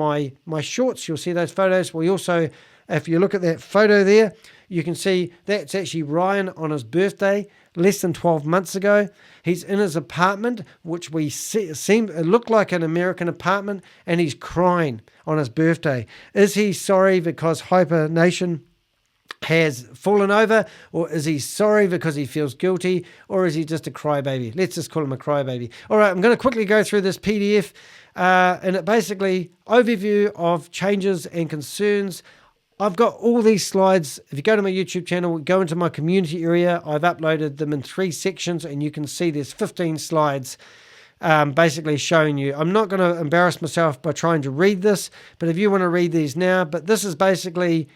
my shorts. You'll see those photos. We also, if you look at that photo there, you can see that's actually Ryan on his birthday less than 12 months ago. He's in his apartment, which it looked like an American apartment, and he's crying on his birthday. Is he sorry because HyperNation has fallen over, or is he sorry because he feels guilty, or is he just a crybaby? Let's just call him a crybaby. All right, I'm going to quickly go through this PDF, and it basically overview of changes and concerns. I've got all these slides. If you go to my YouTube channel, go into my community area, I've uploaded them in 3 sections, and you can see there's 15 slides basically showing you. I'm not going to embarrass myself by trying to read this, but if you want to read these now, but this is basically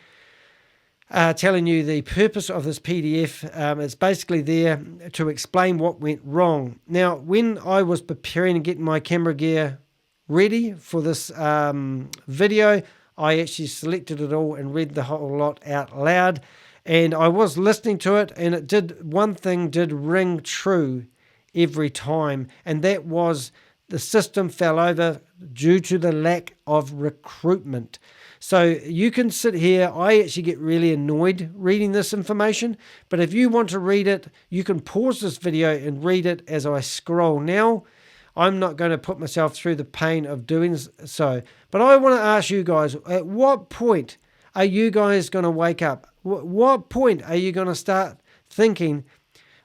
telling you the purpose of this PDF. It's basically there to explain what went wrong. Now, when I was preparing and getting my camera gear ready for this video, I actually selected it all and read the whole lot out loud. And I was listening to it, and one thing did ring true every time, and that was the system fell over due to the lack of recruitment. So you can sit here. I actually get really annoyed reading this information, but if you want to read it, you can pause this video and read it as I scroll. Now, I'm not going to put myself through the pain of doing so, but I want to ask you guys, at what point are you guys going to wake up? What point are you going to start thinking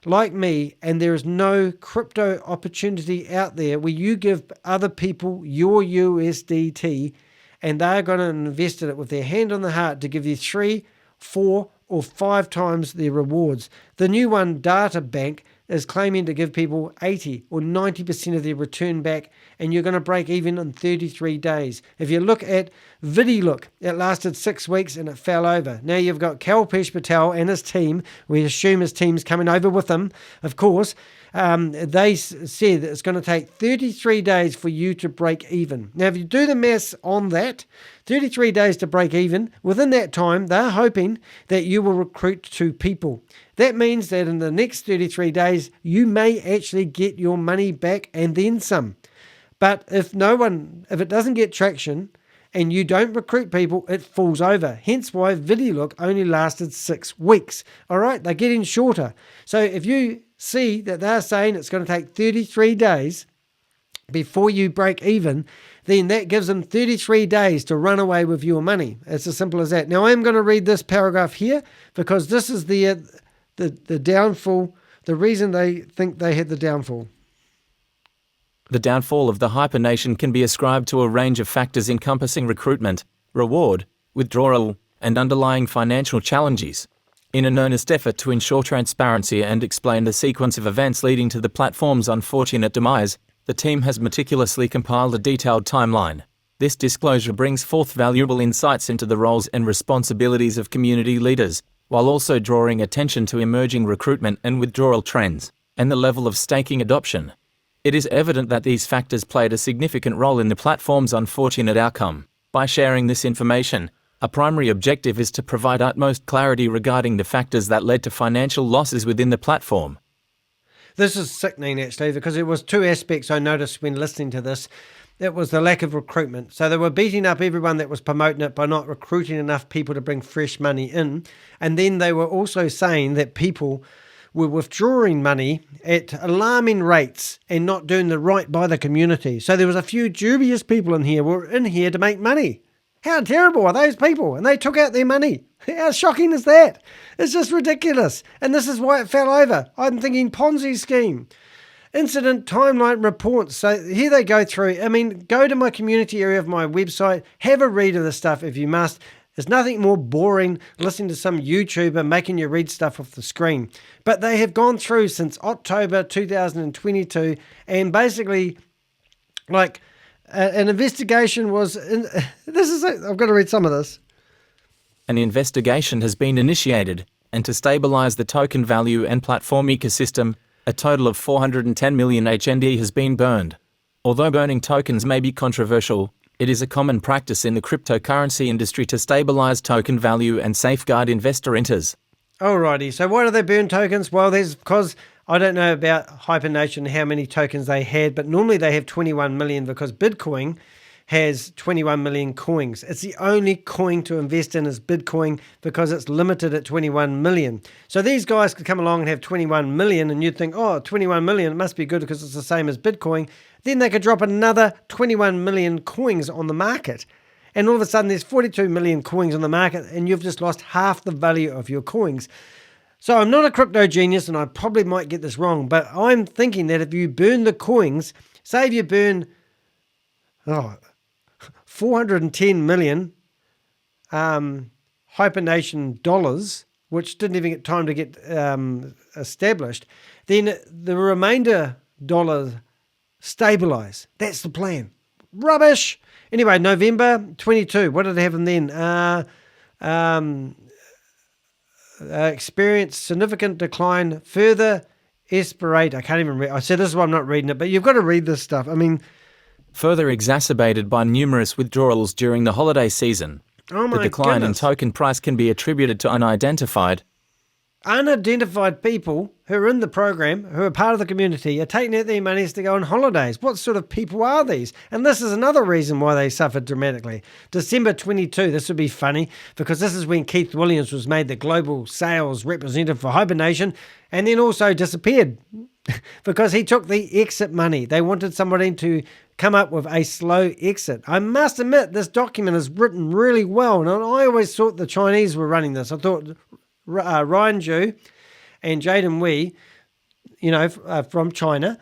like me, and there is no crypto opportunity out there where you give other people your USDT and they're going to invest in it with their hand on the heart to give you 3, 4, or 5 times their rewards. The new one, Data Bank, is claiming to give people 80 or 90% of their return back, and you're going to break even in 33 days. If you look at ViDiLOOK, it lasted 6 weeks and it fell over. Now you've got Kalpesh Patel and his team. We assume his team's coming over with him, of course. They said that it's going to take 33 days for you to break even. Now, if you do the maths on that, 33 days to break even, within that time, they're hoping that you will recruit 2 people. That means that in the next 33 days, you may actually get your money back and then some. But if it doesn't get traction and you don't recruit people, it falls over. Hence why ViDiLOOK only lasted 6 weeks. All right, they're getting shorter. So if you see that they're saying it's going to take 33 days before you break even, then that gives them 33 days to run away with your money. It's as simple as that. Now, I'm going to read this paragraph here because this is the downfall, the reason they think they had the downfall. The downfall of the HyperNation can be ascribed to a range of factors encompassing recruitment, reward, withdrawal, and underlying financial challenges. In an earnest effort to ensure transparency and explain the sequence of events leading to the platform's unfortunate demise, the team has meticulously compiled a detailed timeline. This disclosure brings forth valuable insights into the roles and responsibilities of community leaders, while also drawing attention to emerging recruitment and withdrawal trends, and the level of staking adoption. It is evident that these factors played a significant role in the platform's unfortunate outcome. By sharing this information, a primary objective is to provide utmost clarity regarding the factors that led to financial losses within the platform. This is sickening, actually, because it was 2 aspects I noticed when listening to this. It was the lack of recruitment. So they were beating up everyone that was promoting it by not recruiting enough people to bring fresh money in. And then they were also saying that people were withdrawing money at alarming rates and not doing the right by the community. So there was a few dubious people in here who were in here to make money. How terrible are those people? And they took out their money. How shocking is that? It's just ridiculous. And this is why it fell over. I'm thinking Ponzi scheme. Incident timeline reports. So here they go through. I mean, go to my community area of my website, have a read of the stuff if you must. There's nothing more boring listening to some YouTuber making you read stuff off the screen. But they have gone through since October 2022, and basically, like, an investigation was... I've got to read some of this. An investigation has been initiated, and to stabilize the token value and platform ecosystem, a total of 410 million HND has been burned. Although burning tokens may be controversial, it is a common practice in the cryptocurrency industry to stabilize token value and safeguard investor interests. Alrighty, so why do they burn tokens? Well, because I don't know about HyperNation, how many tokens they had, but normally they have 21 million because Bitcoin has 21 million coins. It's the only coin to invest in is Bitcoin because it's limited at 21 million. So these guys could come along and have 21 million and you'd think, oh, 21 million, it must be good because it's the same as Bitcoin. Then they could drop another 21 million coins on the market. And all of a sudden there's 42 million coins on the market and you've just lost half the value of your coins. So I'm not a crypto genius and I probably might get this wrong, but I'm thinking that if you burn the coins, say if you burn 410 million HyperNation dollars, which didn't even get time to get established, then the remainder dollars stabilize. That's the plan. Rubbish. Anyway, November 22. What did happen then? Experienced significant decline. Further aspirate. I can't even read. I said this is why I'm not reading it, but you've got to read this stuff. I mean, further exacerbated by numerous withdrawals during the holiday season. Oh my the decline goodness. in token price can be attributed to unidentified people who are in the program, who are part of the community, are taking out their monies to go on holidays. What sort of people are these? And this is another reason why they suffered dramatically. December 22, this would be funny, because this is when Keith Williams was made the global sales representative for HyperNation, and then also disappeared because he took the exit money. They wanted somebody to come up with a slow exit. I must admit, this document is written really well, and I always thought the Chinese were running this. I thought Ryan Xu and Jayden Wee, from China,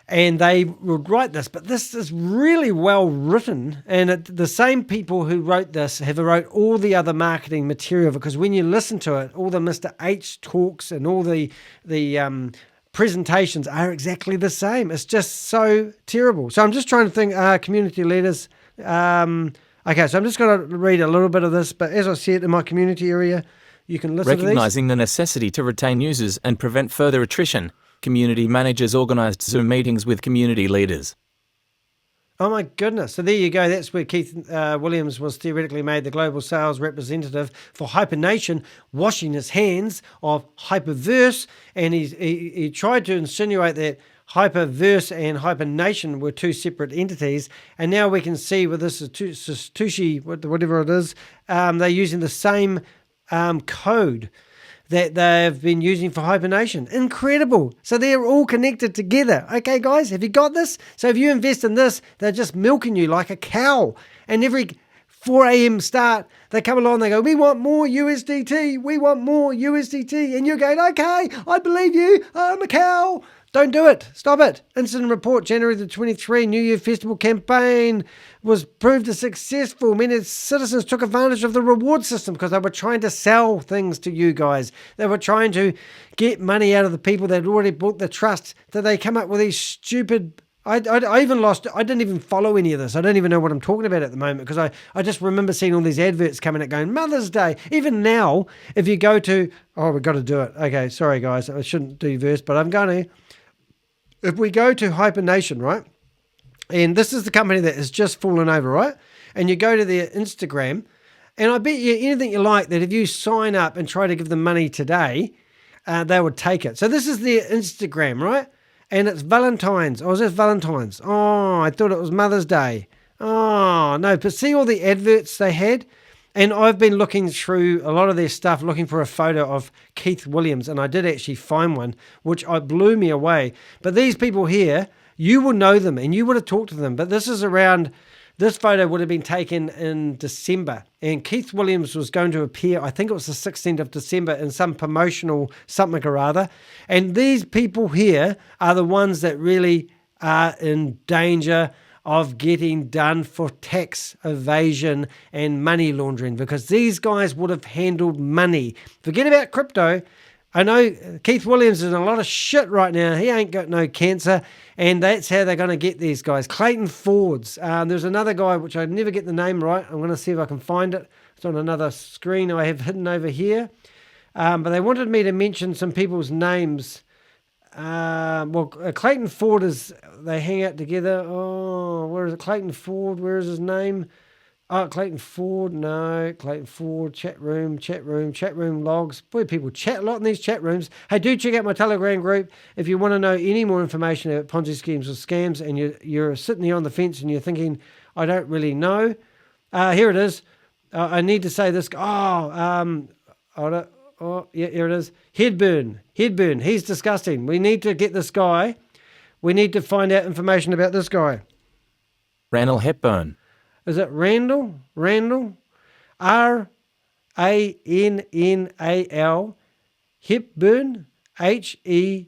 and they would write this. But this is really well written, and the same people who wrote this have wrote all the other marketing material, because when you listen to it, all the Mr. H talks and all the presentations are exactly the same. It's just so terrible. So I'm just trying to think, community leaders. Okay, so I'm just going to read a little bit of this, but as I said, in my community area, you can listen to these. Recognizing the necessity to retain users and prevent further attrition, community managers organized Zoom meetings with community leaders. Oh my goodness. So there you go. That's where Keith Williams was theoretically made the global sales representative for HyperNation, washing his hands of HyperVerse. And he tried to insinuate that HyperVerse and HyperNation were two separate entities. And now we can see with this Satoshi, whatever it is, they're using the same code that they've been using for HyperNation. Incredible. So they're all connected together. Okay, guys, have you got this? So if you invest in this, they're just milking you like a cow. And every 4 a.m. start, they come along, they go, we want more USDT. We want more USDT. And you're going, okay, I believe you. I'm a cow. Don't do it. Stop it. Incident report, January the 23, New Year Festival campaign was proved as successful. Many citizens took advantage of the reward system because they were trying to sell things to you guys. They were trying to get money out of the people that had already bought the trust, that they come up with these stupid... I didn't even follow any of this. I don't even know what I'm talking about at the moment, because I just remember seeing all these adverts coming out going, Mother's Day. Even now, if you go to... Oh, we've got to do it. Okay, sorry, guys. I shouldn't do verse, but I'm going to... If we go to HyperNation, right, and this is the company that has just fallen over, right, and you go to their Instagram, and I bet you anything you like that if you sign up and try to give them money today, they would take it. So this is their Instagram, right, and it's Valentine's. Oh, is this Valentine's? Oh, I thought it was Mother's Day. Oh, no, but see all the adverts they had? And I've been looking through a lot of their stuff, looking for a photo of Keith Williams, and I did actually find one, which blew me away. But these people here, you will know them, and you would have talked to them. But this is around This photo would have been taken in December, and Keith Williams was going to appear, I think it was the 16th of December, in some promotional something or other. And these people here are the ones that really are in danger of getting done for tax evasion and money laundering, because these guys would have handled money. Forget about crypto. I know Keith Williams is in a lot of shit right now. He ain't got no cancer, and that's how they're going to get these guys. Clayton Fords. There's another guy, which I never get the name right. I'm going to see if I can find it. It's on another screen I have hidden over here. But they wanted me to mention some people's names. Clayton Ford they hang out together. Oh, where is it? Clayton Ford, where is his name? Oh, Clayton Ford, no, Clayton Ford, chat room logs. Boy, people chat a lot in these chat rooms. Hey, do check out my Telegram group if you want to know any more information about Ponzi schemes or scams, and you're sitting there on the fence and you're thinking, I don't really know. Here it is. I need to say this. Yeah, here it is. Hepburn. He's disgusting. We need to get this guy. We need to find out information about this guy. Randall Hepburn. Is it Randall? R-A-N-N-A-L. Hepburn. H-E-P-B-U-R-N.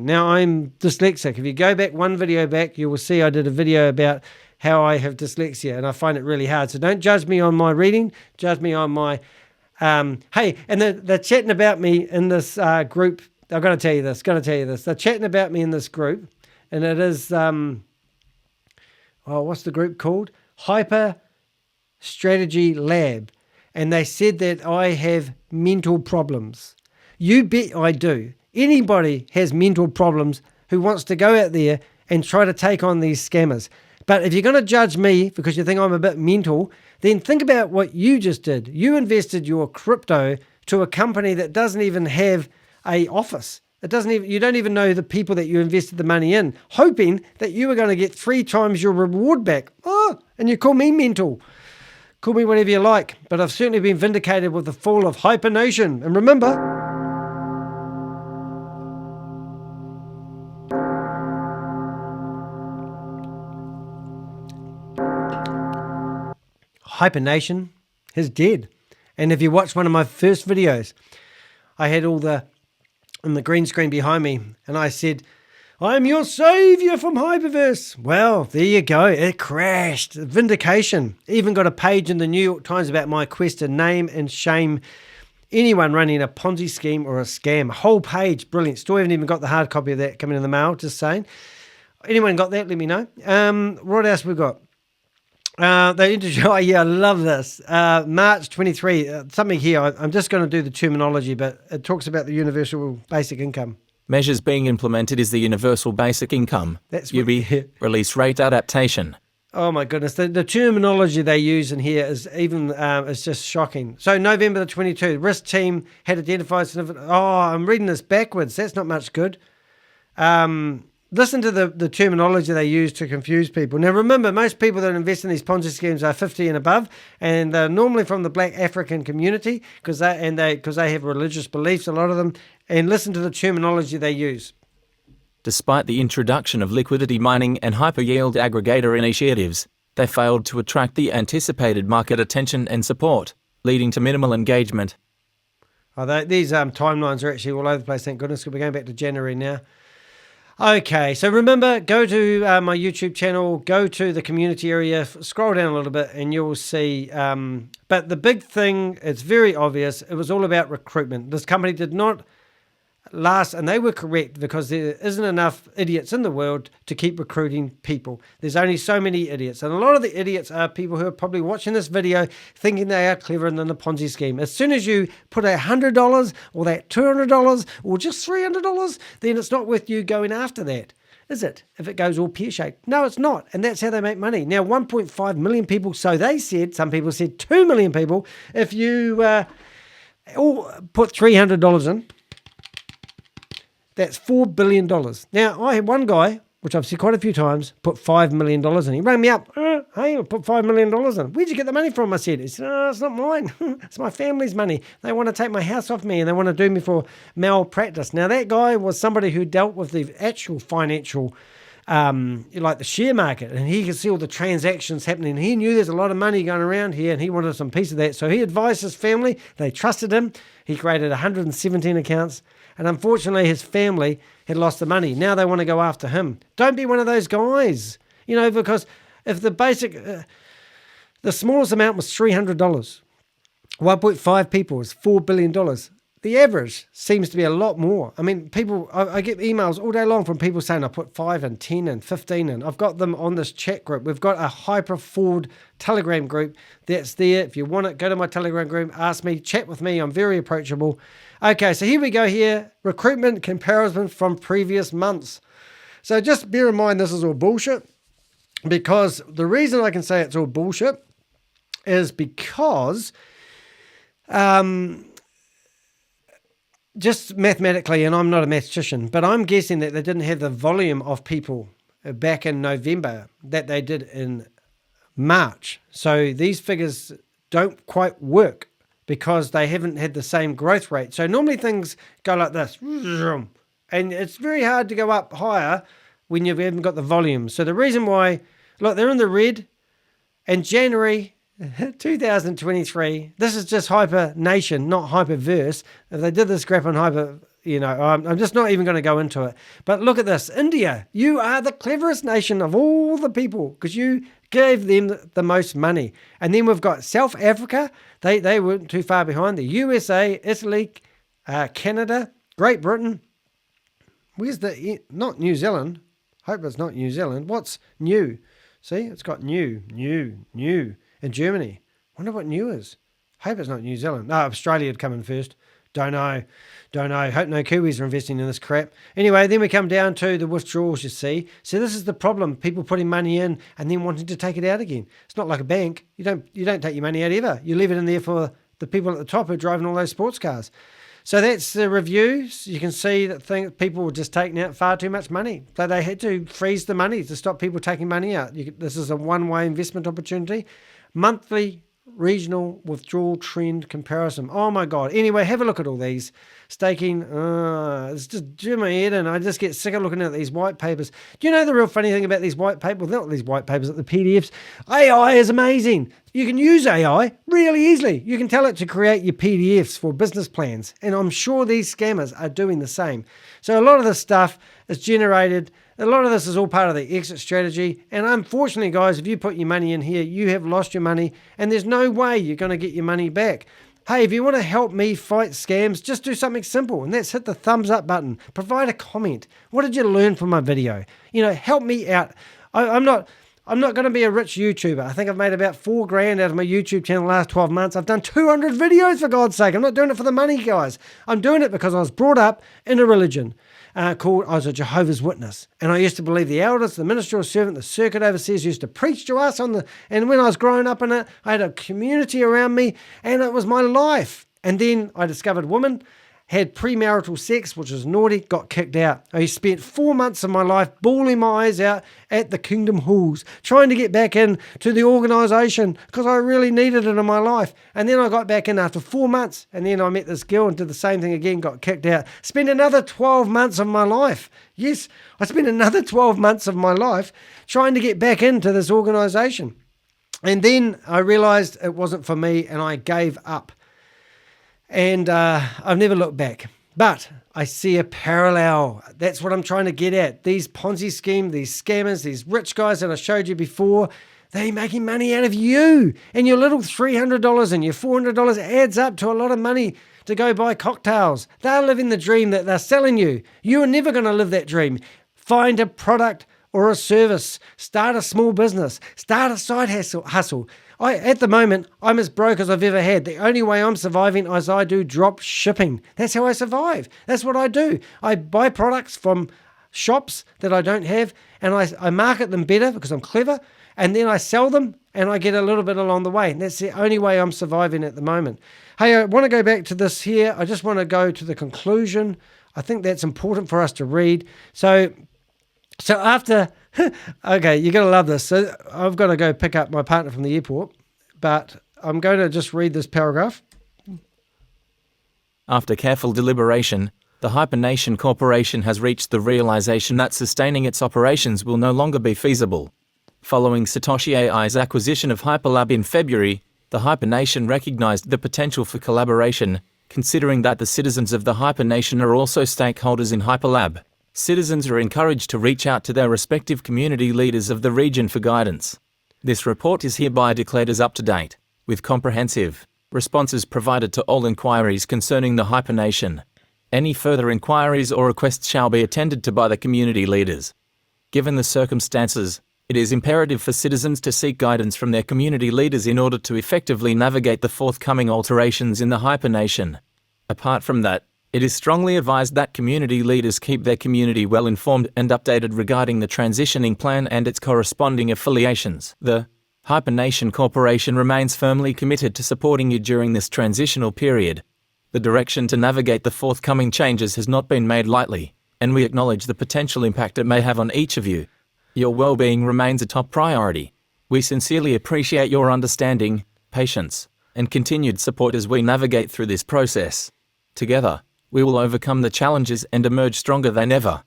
Now, I'm dyslexic. If you go back one video back, you will see I did a video about how I have dyslexia, and I find it really hard. So don't judge me on my reading. Judge me on my... hey, and they're chatting about me in this group. I've got to tell you this. They're chatting about me in this group, and it is... what's the group called? Hyper Strategy Lab. And they said that I have mental problems. You bet I do. Anybody has mental problems who wants to go out there and try to take on these scammers. But if you're going to judge me because you think I'm a bit mental, then think about what you just did. You invested your crypto to a company that doesn't even have an office. You don't even know the people that you invested the money in, hoping that you were going to get 3 times your reward back. Oh, and you call me mental. Call me whatever you like, but I've certainly been vindicated with the fall of HyperNation. And remember, HyperNation is dead. And if you watch one of my first videos, I had all the green screen behind me, and I said, I'm your savior from HyperVerse. Well, there you go. It crashed. Vindication. Even got a page in the New York Times about my quest to name and shame anyone running a Ponzi scheme or a scam. A whole page. Brilliant. Still haven't even got the hard copy of that coming in the mail, just saying. Anyone got that? Let me know. What else we got? They interview. Oh, yeah, I love this. March 23. Something here. I'm just going to do the terminology, but it talks about the universal basic income. Measures being implemented is the universal basic income. That's UB release rate adaptation. Oh my goodness, the terminology they use in here is even it's just shocking. So November the 22, risk team had identified significant. Oh, I'm reading this backwards. That's not much good. Listen to the terminology they use to confuse people. Now remember, most people that invest in these Ponzi schemes are 50 and above, and they're normally from the Black African community because they have religious beliefs, a lot of them. And listen to the terminology they use. Despite the introduction of liquidity mining and hyper-yield aggregator initiatives, they failed to attract the anticipated market attention and support, leading to minimal engagement. These timelines are actually all over the place, thank goodness. We're going back to January now. Okay, so remember, go to my YouTube channel, go to the community area, scroll down a little bit, and you'll see. But the big thing, it's very obvious, it was all about recruitment. This company did not last, and they were correct, because there isn't enough idiots in the world to keep recruiting people. There's only so many idiots, and a lot of the idiots are people who are probably watching this video thinking they are cleverer than the Ponzi scheme. As soon as you put $100 or that $200 or just $300, then it's not worth you going after that, is it? If it goes all pear-shaped. No, it's not, and that's how they make money. Now, 1.5 million people, so they said, some people said 2 million people, if you all put $300 in, that's $4 billion. Now, I had one guy, which I've said quite a few times, put $5 million in. He rang me up. Hey, I put $5 million in. Where'd you get the money from? I said. He said, oh, it's not mine. It's my family's money. They want to take my house off me, and they want to do me for malpractice. Now, that guy was somebody who dealt with the actual financial like the share market, and he could see all the transactions happening. He knew there's a lot of money going around here, and he wanted some piece of that. So he advised his family. They trusted him. He created 117 accounts, and unfortunately, his family had lost the money. Now they want to go after him. Don't be one of those guys, because if the the smallest amount was $300, 1.5 people is $4 billion. The average seems to be a lot more. I mean, I get emails all day long from people saying I put 5 and 10 and 15 in. I've got them on this chat group. We've got a hyper forward Telegram group that's there. If you want it, go to my Telegram group, ask me, chat with me. I'm very approachable. Okay, so here we go here. Recruitment comparison from previous months. So just bear in mind this is all bullshit, because the reason I can say it's all bullshit is because just mathematically, and I'm not a mathematician, but I'm guessing that they didn't have the volume of people back in November that they did in March. So these figures don't quite work because they haven't had the same growth rate. So normally things go like this, and it's very hard to go up higher when you haven't got the volume. So the reason why, look, they're in the red, and January 2023, this is just HyperNation, not HyperVerse. If they did this graph on I'm just not even going to go into it. But look at this. India, you are the cleverest nation of all the people because you gave them the most money. And then we've got South Africa. They weren't too far behind. The USA, Italy, Canada, Great Britain. Where's not New Zealand. Hope it's not New Zealand. What's new? See, it's got new. In Germany. Wonder what new is. Hope it's not New Zealand. No, Australia had come in first. Don't know. Hope no Kiwis are investing in this crap. Anyway, then we come down to the withdrawals, you see. So this is the problem. People putting money in and then wanting to take it out again. It's not like a bank. You don't take your money out ever. You leave it in there for the people at the top who are driving all those sports cars. So that's the reviews. You can see that people were just taking out far too much money. So they had to freeze the money to stop people taking money out. This is a one-way investment opportunity. Monthly regional withdrawal trend comparison. Oh my God. Anyway, have a look at all these. Staking, it's just do my head in. I just get sick of looking at these white papers. Do you know the real funny thing about these white papers? Not these white papers, the PDFs. AI is amazing. You can use AI really easily. You can tell it to create your PDFs for business plans. And I'm sure these scammers are doing the same. So a lot of this stuff is generated. A lot of this is all part of the exit strategy. And unfortunately, guys, if you put your money in here, you have lost your money and there's no way you're going to get your money back. Hey, if you want to help me fight scams, just do something simple, and that's hit the thumbs up button. Provide a comment. What did you learn from my video? Help me out. I'm not going to be a rich YouTuber. I think I've made about $4,000 out of my YouTube channel the last 12 months. I've done 200 videos, for God's sake. I'm not doing it for the money, guys. I'm doing it because I was brought up in a religion I was a Jehovah's Witness. And I used to believe the elders, the ministerial servant, the circuit overseers used to preach to us and when I was growing up in it, I had a community around me and it was my life. And then I discovered women had premarital sex, which was naughty, got kicked out. I spent 4 months of my life bawling my eyes out at the Kingdom Halls, trying to get back in to the organisation because I really needed it in my life. And then I got back in after 4 months, and then I met this girl and did the same thing again, got kicked out. Spent another 12 months of my life. Yes, I spent another 12 months of my life trying to get back into this organisation. And then I realised it wasn't for me, and I gave up. And I've never looked back. But I see a parallel. That's what I'm trying to get at. These Ponzi scheme, these scammers, these rich guys that I showed you before, they're making money out of you. And your little $300 and your $400 adds up to a lot of money to go buy cocktails. They're living the dream that they're selling you. You are never going to live that dream. Find a product or a service. Start a small business. Start a side hustle. At the moment, I'm as broke as I've ever had. The only way I'm surviving is I do drop shipping. That's how I survive. That's what I do. I buy products from shops that I don't have, and I market them better because I'm clever, and then I sell them, and I get a little bit along the way. And that's the only way I'm surviving at the moment. Hey, I want to go back to this here. I just want to go to the conclusion. I think that's important for us to read. So after... Okay, you're going to love this. So I've got to go pick up my partner from the airport, but I'm going to just read this paragraph. After careful deliberation, The HyperNation Corporation has reached the realization that sustaining its operations will no longer be feasible. Following Satoshi AI's acquisition of Hyperlab in February, the HyperNation recognized the potential for collaboration, considering that the citizens of the HyperNation are also stakeholders in Hyperlab. Citizens are encouraged to reach out to their respective community leaders of the region for guidance. This report is hereby declared as up to date, with comprehensive responses provided to all inquiries concerning the HyperNation. Any further inquiries or requests shall be attended to by the community leaders. Given the circumstances, it is imperative for citizens to seek guidance from their community leaders in order to effectively navigate the forthcoming alterations in the HyperNation. Apart from that, it is strongly advised that community leaders keep their community well informed and updated regarding the transitioning plan and its corresponding affiliations. The HyperNation Corporation remains firmly committed to supporting you during this transitional period. The direction to navigate the forthcoming changes has not been made lightly, and we acknowledge the potential impact it may have on each of you. Your well-being remains a top priority. We sincerely appreciate your understanding, patience, and continued support as we navigate through this process. Together, we will overcome the challenges and emerge stronger than ever.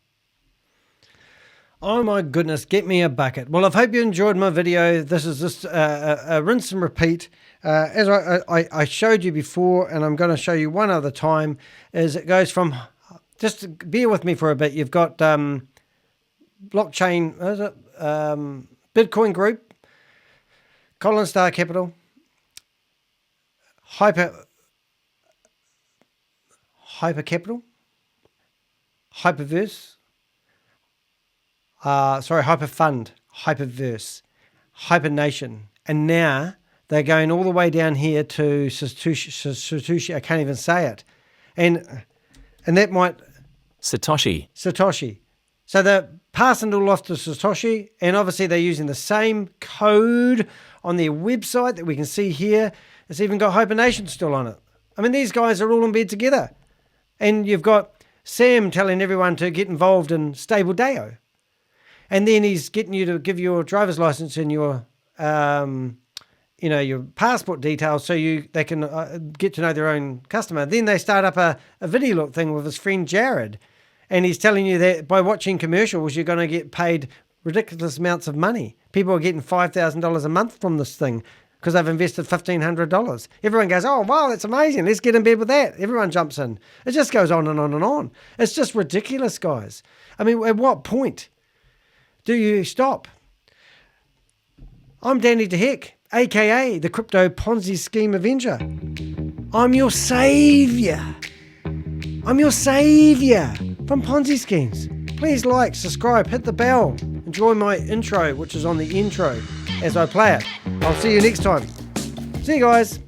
Oh my goodness, get me a bucket. Well, I hope you enjoyed my video. This is just a rinse and repeat. As I showed you before, and I'm going to show you one other time, is it goes from, just bear with me for a bit, you've got blockchain, what is it? Bitcoin Group, Colin Star Capital, Hyper Capital, HyperVerse, HyperFund, HyperVerse, HyperNation, and now they're going all the way down here to Satoshi. I can't even say it, and that might Satoshi. So they're passing it all off to Satoshi, and obviously they're using the same code on their website that we can see here. It's even got HyperNation still on it. I mean, these guys are all in bed together, and you've got Sam telling everyone to get involved in StableDAO. And then he's getting you to give your driver's license and your, your passport details so they can get to know their own customer. Then they start up a ViDiLOOK thing with his friend Jared. And he's telling you that by watching commercials, you're going to get paid ridiculous amounts of money. People are getting $5,000 a month from this thing because they've invested $1,500. Everyone goes, oh, wow, that's amazing. Let's get in bed with that. Everyone jumps in. It just goes on and on and on. It's just ridiculous, guys. I mean, at what point do you stop? I'm Danny de Hek, a.k.a. the Crypto Ponzi Scheme Avenger. I'm your saviour. I'm your saviour from Ponzi schemes. Please like, subscribe, hit the bell. Enjoy my intro, which is on the intro as I play it. I'll see you next time. See you guys.